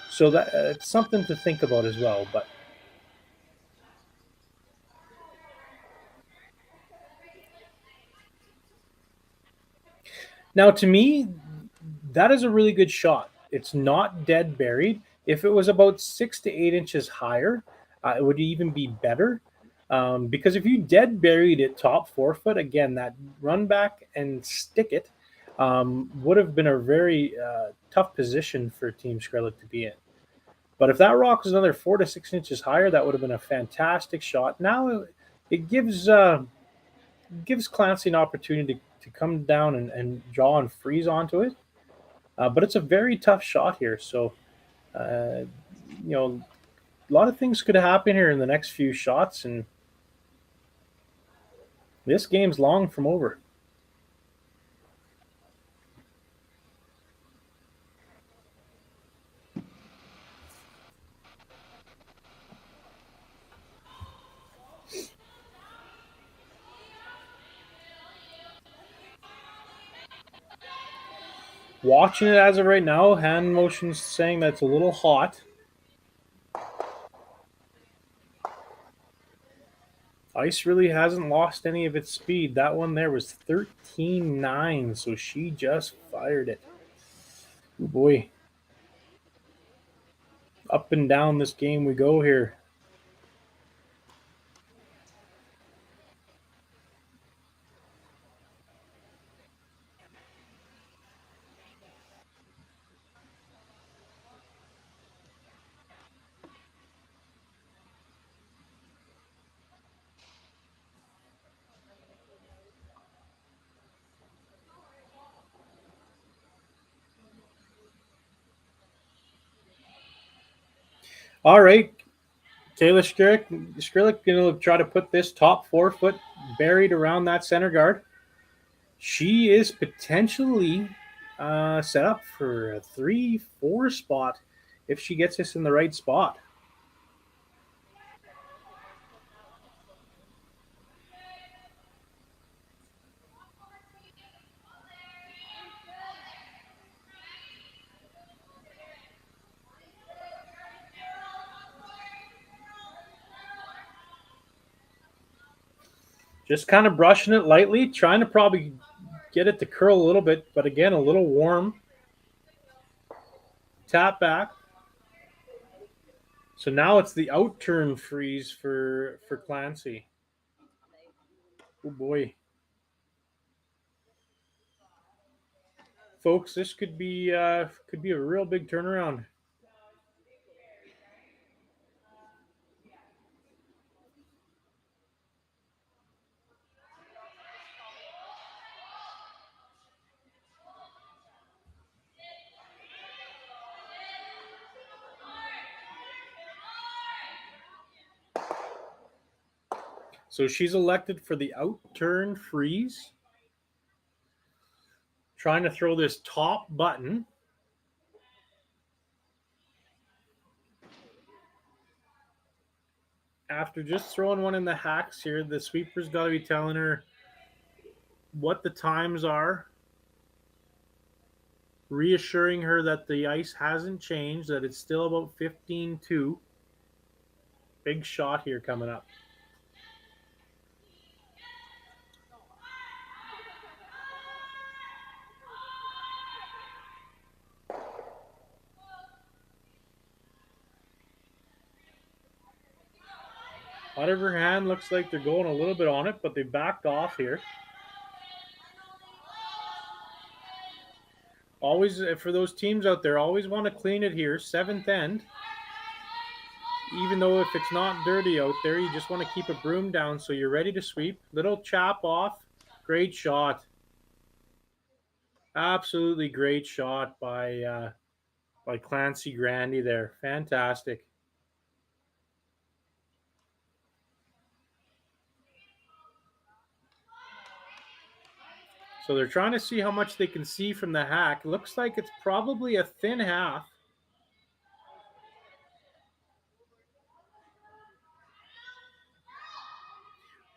So that it's something to think about as well. But now, to me, that is a really good shot. It's not dead buried. If it was about 6 to 8 inches higher, it would even be better. Because if you dead buried it top 4 foot, again, that run back and stick it would have been a very tough position for Team Skrlik to be in. But if that rock was another 4 to 6 inches higher, that would have been a fantastic shot. Now it gives Clancy an opportunity to come down and draw and freeze onto it. But it's a very tough shot here. So, a lot of things could happen here in the next few shots, and this game's long from over. Watching it as of right now, hand motions saying that it's a little hot. Ice really hasn't lost any of its speed. That one there was 13.9, so she just fired it. Oh boy. Up and down this game we go here. All right, Kayla Skrlik going to try to put this top 4 foot buried around that center guard. She is potentially set up for a 3-4 spot if she gets this in the right spot. Just kind of brushing it lightly, trying to probably get it to curl a little bit, but again, a little warm. Tap back. So now it's the out turn freeze for Clancy. Oh boy. Folks, this could be a real big turnaround. So she's elected for the out turn freeze. Trying to throw this top button. After just throwing one in the hacks here, the sweeper's got to be telling her what the times are, reassuring her that the ice hasn't changed, that it's still about 15-2. Big shot here coming up. Out of her hand, looks like they're going a little bit on it, but they backed off here. Always, for those teams out there, always want to clean it here. 7th end. Even though if it's not dirty out there, you just want to keep a broom down so you're ready to sweep. Little chop off. Great shot. Absolutely great shot by Clancy Grandy there. Fantastic. So they're trying to see how much they can see from the hack. Looks like it's probably a thin half.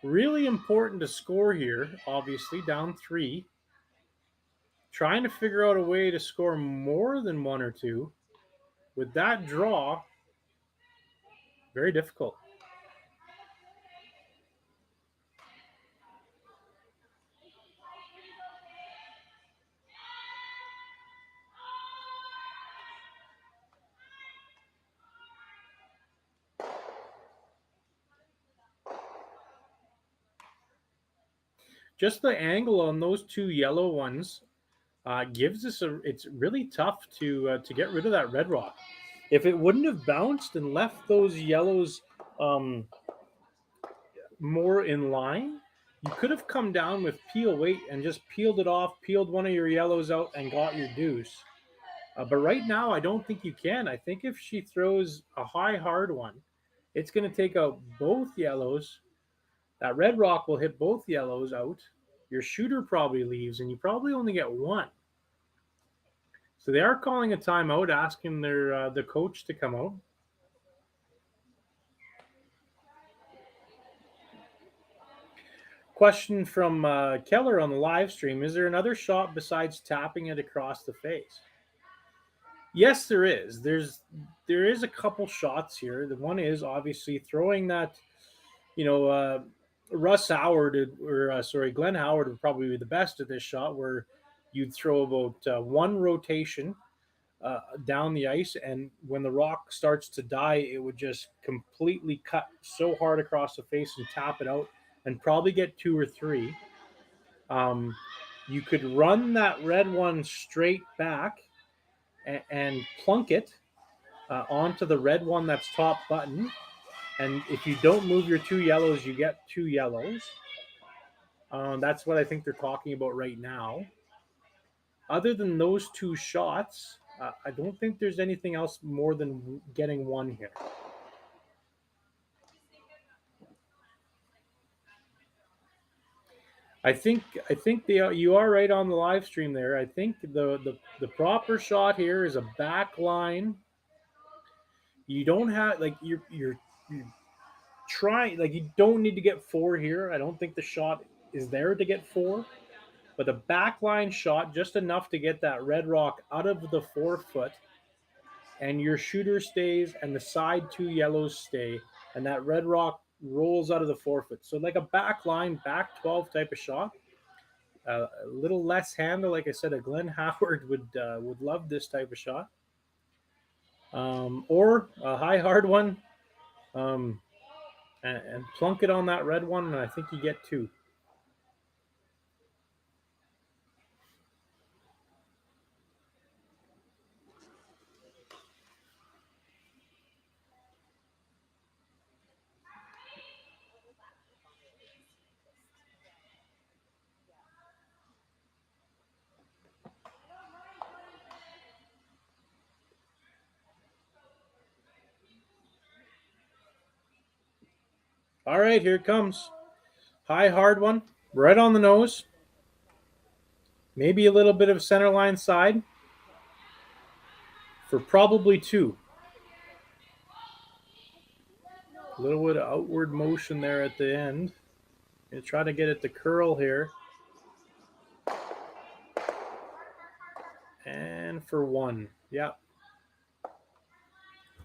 Really important to score here, obviously, down 3. Trying to figure out a way to score more than 1 or 2. With that draw, very difficult. Just the angle on those 2 yellow ones gives us it's really tough to get rid of that red rock. If it wouldn't have bounced and left those yellows more in line, you could have come down with peel weight and just peeled it off, peeled one of your yellows out, and got your deuce. But right now, I don't think you can. I think if she throws a high, hard one, it's going to take out both yellows. That red rock will hit both yellows out. Your shooter probably leaves, and you probably only get 1. So they are calling a timeout, asking the coach to come out. Question from Keller on the live stream. Is there another shot besides tapping it across the face? Yes, there is. There is a couple shots here. The one is obviously throwing that, Russ Howard Glenn Howard would probably be the best at this shot, where you'd throw about 1 rotation down the ice, and when the rock starts to die, it would just completely cut so hard across the face and tap it out, and probably get 2 or 3. You could run that red one straight back and plunk it onto the red one that's top button. And if you don't move your 2 yellows, you get 2 yellows. That's what I think they're talking about right now. Other than those 2 shots, I don't think there's anything else more than getting 1 here. I think you are right on the live stream there. I think the proper shot here is a back line. You don't have like you're trying, like, you don't need to get 4 here. I don't think the shot is there to get 4, but the back line shot just enough to get that red rock out of the 4-foot, and your shooter stays and the side 2 yellows stay, and that red rock rolls out of the 4-foot. So like a back line, back 12 type of shot. A little less handle, like I said, a Glenn Howard would love this type of shot, or a high hard one, and plunk it on that red one, and I think you get 2. All right, here it comes. High hard one, right on the nose. Maybe a little bit of center line side for probably 2. A little bit of outward motion there at the end. Gonna try to get it to curl here. And for 1. Yeah.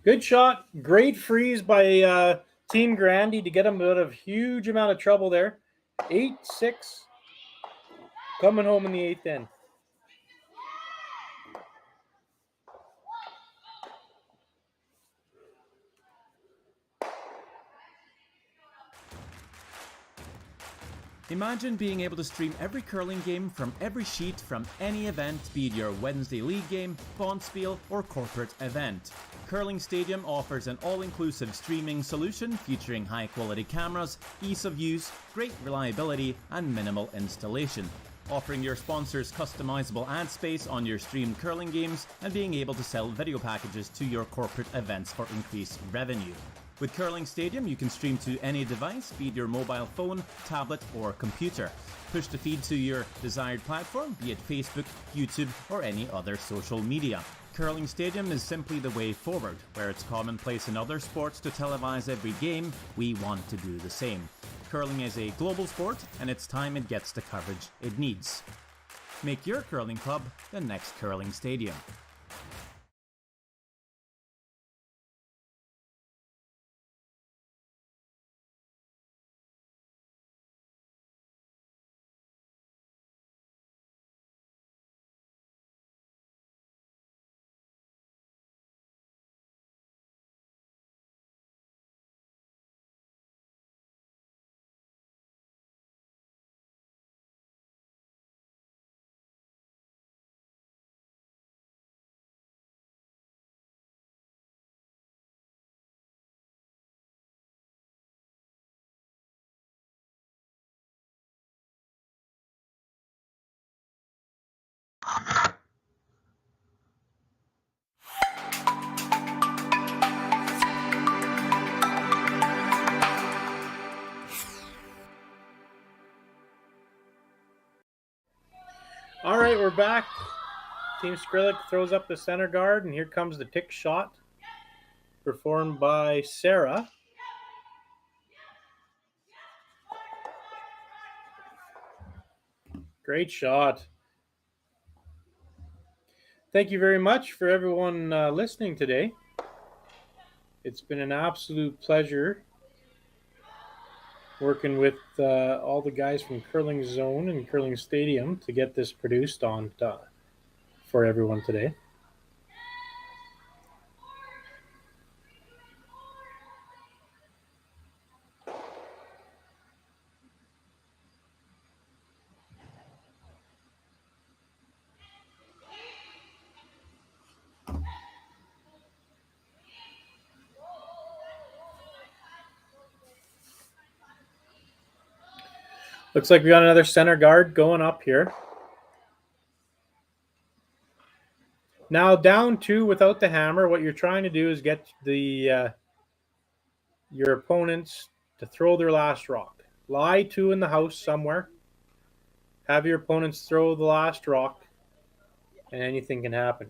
Good shot. Great freeze by Team Grandy to get him out of huge amount of trouble there. 8-6. Coming home in the 8th end. Imagine being able to stream every curling game from every sheet from any event, be it your Wednesday league game, bonspiel, or corporate event. Curling Stadium offers an all-inclusive streaming solution featuring high-quality cameras, ease of use, great reliability, and minimal installation. Offering your sponsors customizable ad space on your streamed curling games and being able to sell video packages to your corporate events for increased revenue. With Curling Stadium, you can stream to any device, be it your mobile phone, tablet, or computer. Push the feed to your desired platform, be it Facebook, YouTube, or any other social media. Curling Stadium is simply the way forward. Where it's commonplace in other sports to televise every game, we want to do the same. Curling is a global sport, and it's time it gets the coverage it needs. Make your curling club the next Curling Stadium. All right, we're back. Team Skrlik throws up the center guard, and here comes the tick shot performed by Sarah. Great shot. Thank you very much for everyone listening today. It's been an absolute pleasure working with all the guys from Curling Zone and Curling Stadium to get this produced on for everyone today. Looks like we got another center guard going up here. Now down 2 without the hammer, what you're trying to do is get the your opponents to throw their last rock. Lie 2 in the house somewhere. Have your opponents throw the last rock, and anything can happen.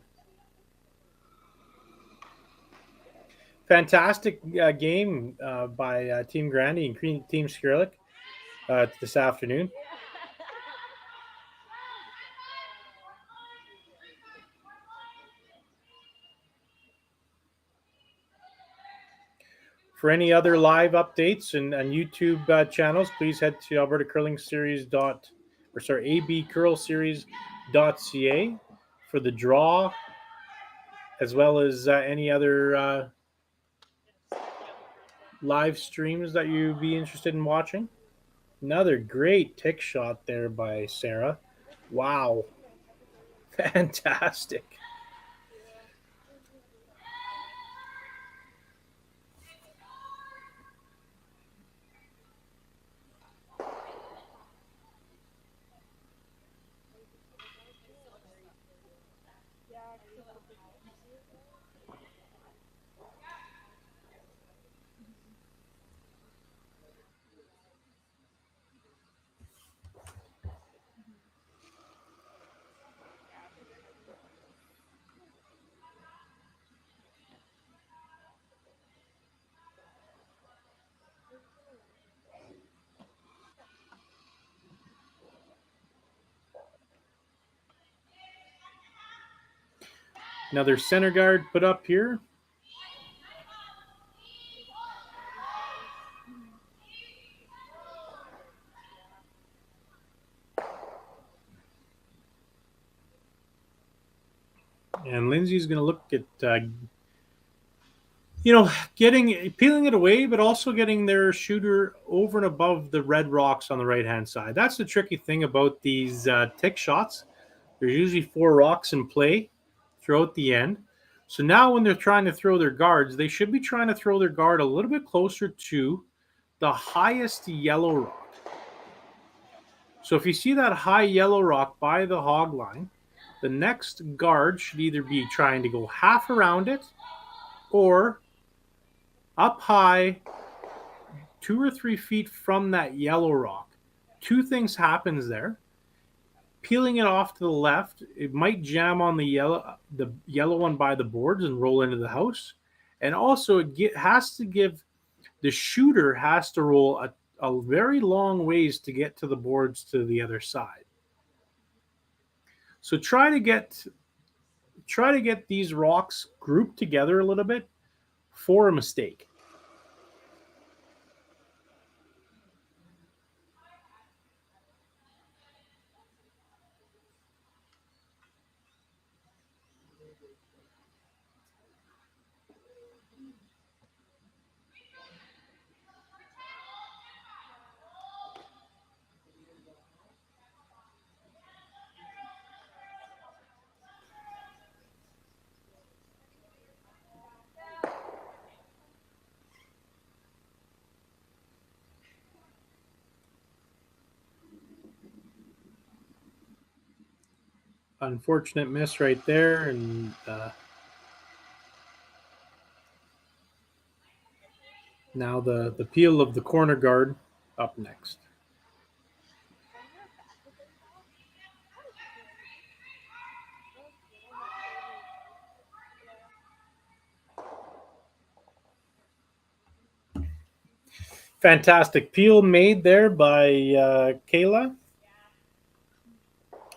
Fantastic game by Team Grandy and Team Skrlik this afternoon. For any other live updates and YouTube channels, please head to Alberta Curling Series abcurlseries.ca for the draw, as well as any other live streams that you'd be interested in watching. Another great tick shot there by Sarah. Wow. Fantastic. Another center guard put up here. And Lindsay's going to look at, peeling it away, but also getting their shooter over and above the red rocks on the right-hand side. That's the tricky thing about these tick shots. There's usually 4 rocks in play throughout the end. So now when they're trying to throw their guards, they should be trying to throw their guard a little bit closer to the highest yellow rock. So if you see that high yellow rock by the hog line, the next guard should either be trying to go half around it or up high 2 or 3 feet from that yellow rock. 2 things happens there. Peeling it off to the left, it might jam on the yellow one by the boards and roll into the house. And also the shooter has to roll a very long ways to get to the boards to the other side. So try to get these rocks grouped together a little bit for a mistake. Unfortunate miss right there, and now the peel of the corner guard up next. Fantastic peel made there by Kayla.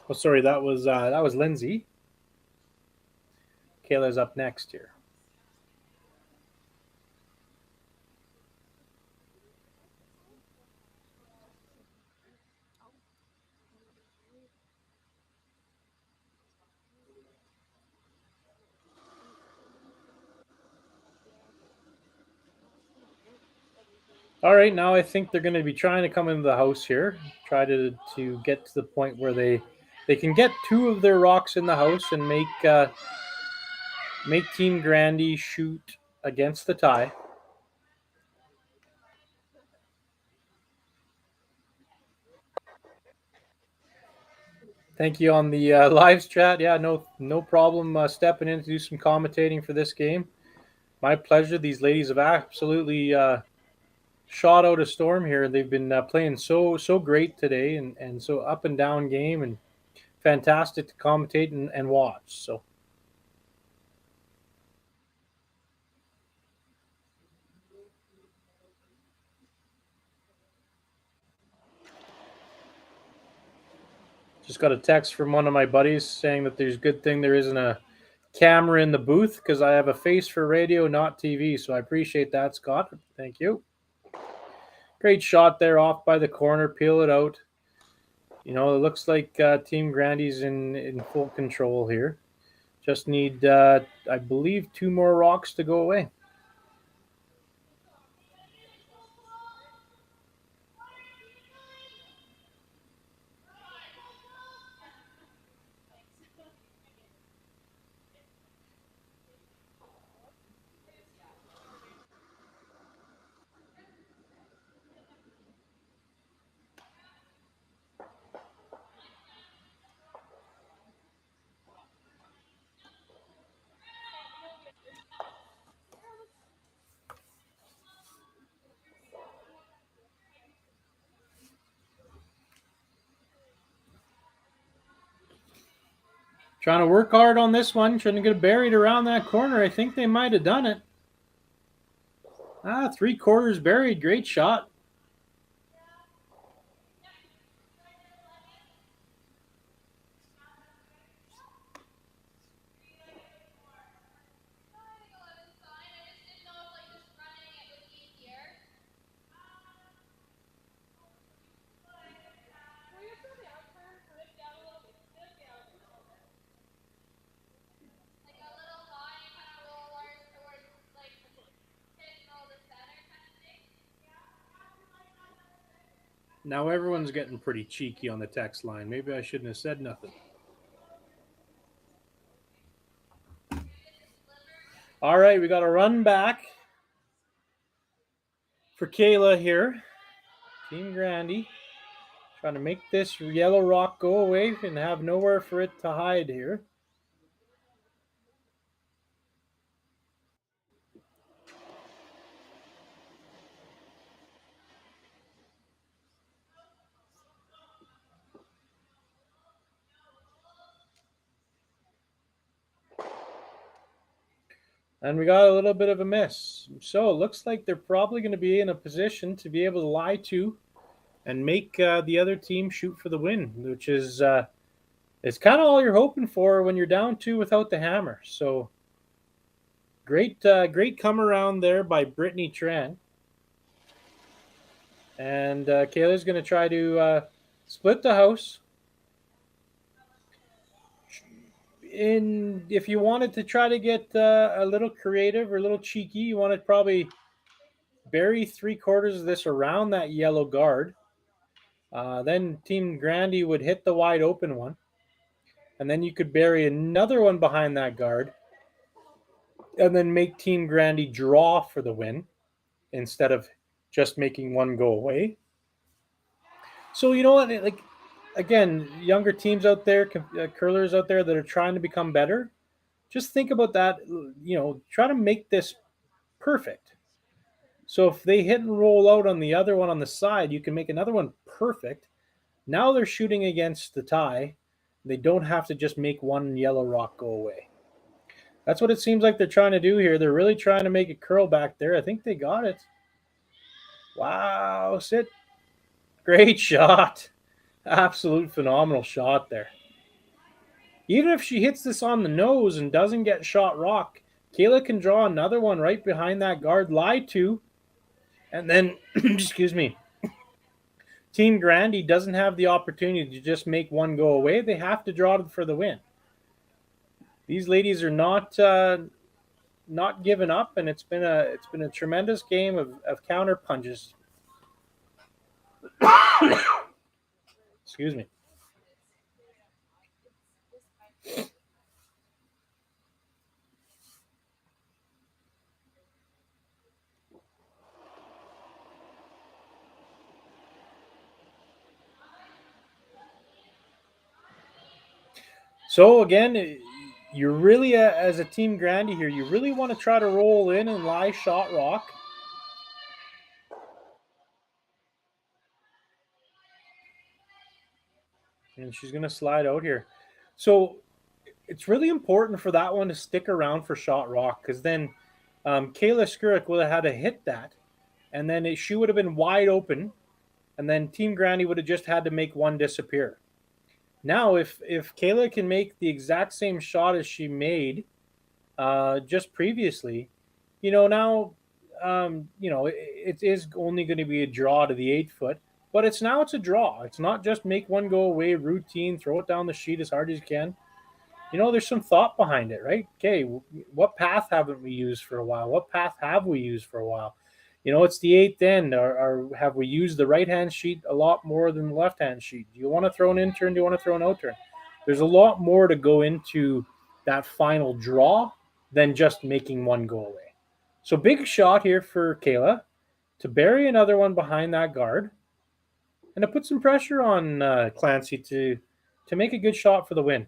Oh, sorry, that was Lindsay. Kayla's up next here. All right, now I think they're going to be trying to come into the house here, try to get to the point where they can get 2 of their rocks in the house and make Team Grandy shoot against the tie. Thank you on the live chat. Yeah, no problem stepping in to do some commentating for this game. My pleasure. These ladies have absolutely shot out a storm here. They've been playing so great today, and so up and down game, and fantastic to commentate and watch. So just got a text from one of my buddies saying that there's good thing there isn't a camera in the booth because I have a face for radio, not TV. So I appreciate that, Scott. Thank you. Great shot there off by the corner. Peel it out. It looks like Team Grandy's in full control here. Just need, I believe, 2 more rocks to go away. Trying to work hard on this one. Trying to get it buried around that corner. I think they might have done it. 3/4 buried. Great shot. Now everyone's getting pretty cheeky on the text line. Maybe I shouldn't have said nothing. All right, we got a run back for Kayla here. Team Grandy trying to make this yellow rock go away and have nowhere for it to hide here. And we got a little bit of a miss. So it looks like they're probably going to be in a position to be able to lie to and make the other team shoot for the win, which is it's kind of all you're hoping for when you're down 2 without the hammer. So great come around there by Brittany Tran. And Kayla's going to try to split the house. If you wanted to try to get a little creative or a little cheeky, you want to probably bury 3/4 of this around that yellow guard. Then Team Grandy would hit the wide open one. And then you could bury another one behind that guard. And then make Team Grandy draw for the win instead of just making one go away. So you know what? Like, again, younger teams out there, curlers out there that are trying to become better, just think about that. Try to make this perfect. So if they hit and roll out on the other one on the side, you can make another one perfect. Now they're shooting against the tie. They don't have to just make one yellow rock go away. That's what it seems like they're trying to do here. They're really trying to make it curl back there. I think they got it. Wow, sit. Great shot. Absolute phenomenal shot there. Even if she hits this on the nose and doesn't get shot rock, Kayla can draw another one right behind that guard, lie to, and then, excuse me, Team Grandy doesn't have the opportunity to just make one go away. They have to draw for the win. These ladies are not giving up, and it's been a tremendous game of counter punches. Excuse me. So again, you really, as a Team Grandy here, you really want to try to roll in and lie shot rock. and she's going to slide out here. So it's really important for that one to stick around for shot rock, because then Kayla Skrlik would have had to hit that, and then she would have been wide open, and then Team Grandy would have just had to make one disappear. Now, if Kayla can make the exact same shot as she made just previously, now, it is only going to be a draw to the 8-foot, but it's a draw. It's not just make one go away, routine, throw it down the sheet as hard as you can. There's some thought behind it, right? Okay, what path haven't we used for a while? What path have we used for a while? It's the 8th end, or have we used the right-hand sheet a lot more than the left-hand sheet? Do you want to throw an in-turn? Do you want to throw an out-turn? There's a lot more to go into that final draw than just making one go away. So big shot here for Kayla to bury another one behind that guard and to put some pressure on Clancy to make a good shot for the win.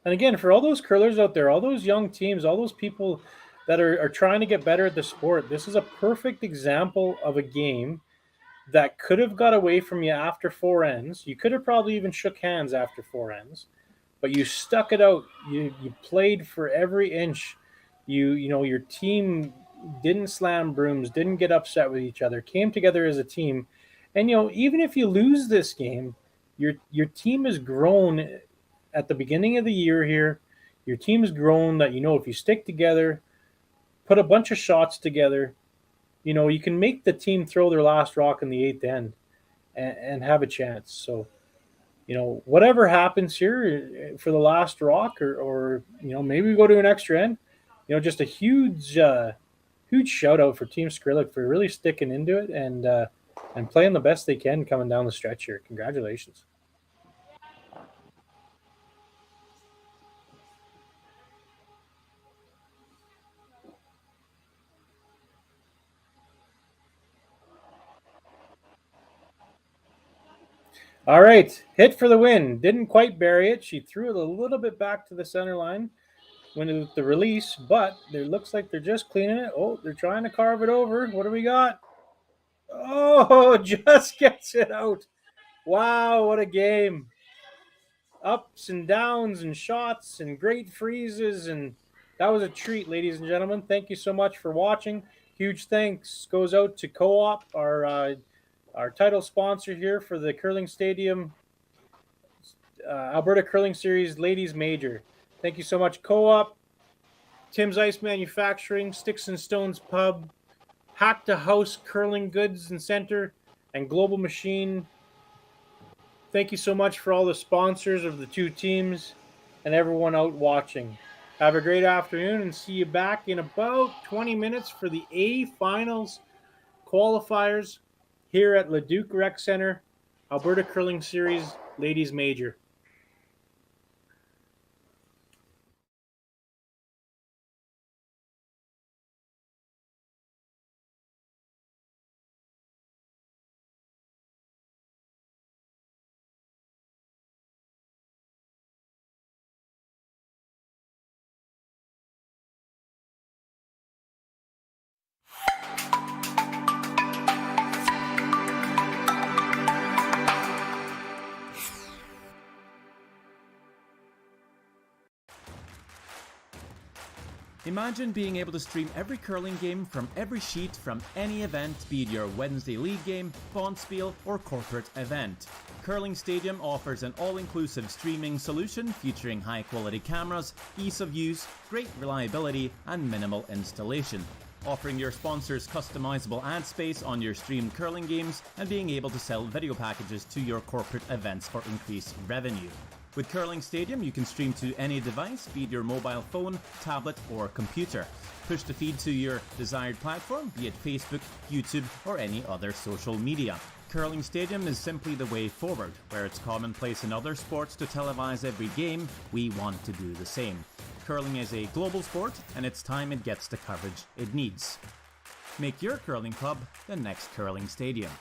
And again, for all those curlers out there, all those young teams, all those people that are trying to get better at the sport, this is a perfect example of a game that could have got away from you after 4 ends. You could have probably even shook hands after 4 ends, but you stuck it out. You played for every inch. Your team didn't slam brooms, didn't get upset with each other, came together as a team. And even if you lose this game, your team has grown at the beginning of the year here. Your team has grown that if you stick together, put a bunch of shots together, you can make the team throw their last rock in the 8th end and have a chance. So, whatever happens here for the last rock, or maybe we go to an extra end, just a huge shout out for Team Skrlik for really sticking into it and playing the best they can coming down the stretch here. Congratulations. All right, hit for the win. Didn't quite bury it. She threw it a little bit back to the center line when it was the release, but it looks like they're just cleaning it. Oh, they're trying to carve it over. What do we got? Oh, just gets it out. Wow, what a game. Ups and downs and shots and great freezes, and that was a treat, ladies and gentlemen. Thank you so much for watching. Huge thanks goes out to Co-op, our title sponsor here for the Curling Stadium Alberta Curling Series Ladies Major. Thank you so much, Co-op, Tim's Ice Manufacturing, Sticks and Stones Pub, Hack to House Curling Goods and Center, and Global Machine. Thank you so much for all the sponsors of the two teams and everyone out watching. Have a great afternoon, and see you back in about 20 minutes for the A Finals qualifiers here at Leduc Rec Center, Alberta Curling Series Ladies Major. Imagine being able to stream every curling game from every sheet from any event, be it your Wednesday league game, bonspiel, or corporate event. Curling Stadium offers an all-inclusive streaming solution featuring high-quality cameras, ease of use, great reliability, and minimal installation. Offering your sponsors customizable ad space on your streamed curling games and being able to sell video packages to your corporate events for increased revenue. With Curling Stadium, you can stream to any device, be it your mobile phone, tablet, or computer. Push the feed to your desired platform, be it Facebook, YouTube, or any other social media. Curling Stadium is simply the way forward. Where it's commonplace in other sports to televise every game, we want to do the same. Curling is a global sport, and it's time it gets the coverage it needs. Make your curling club the next Curling Stadium.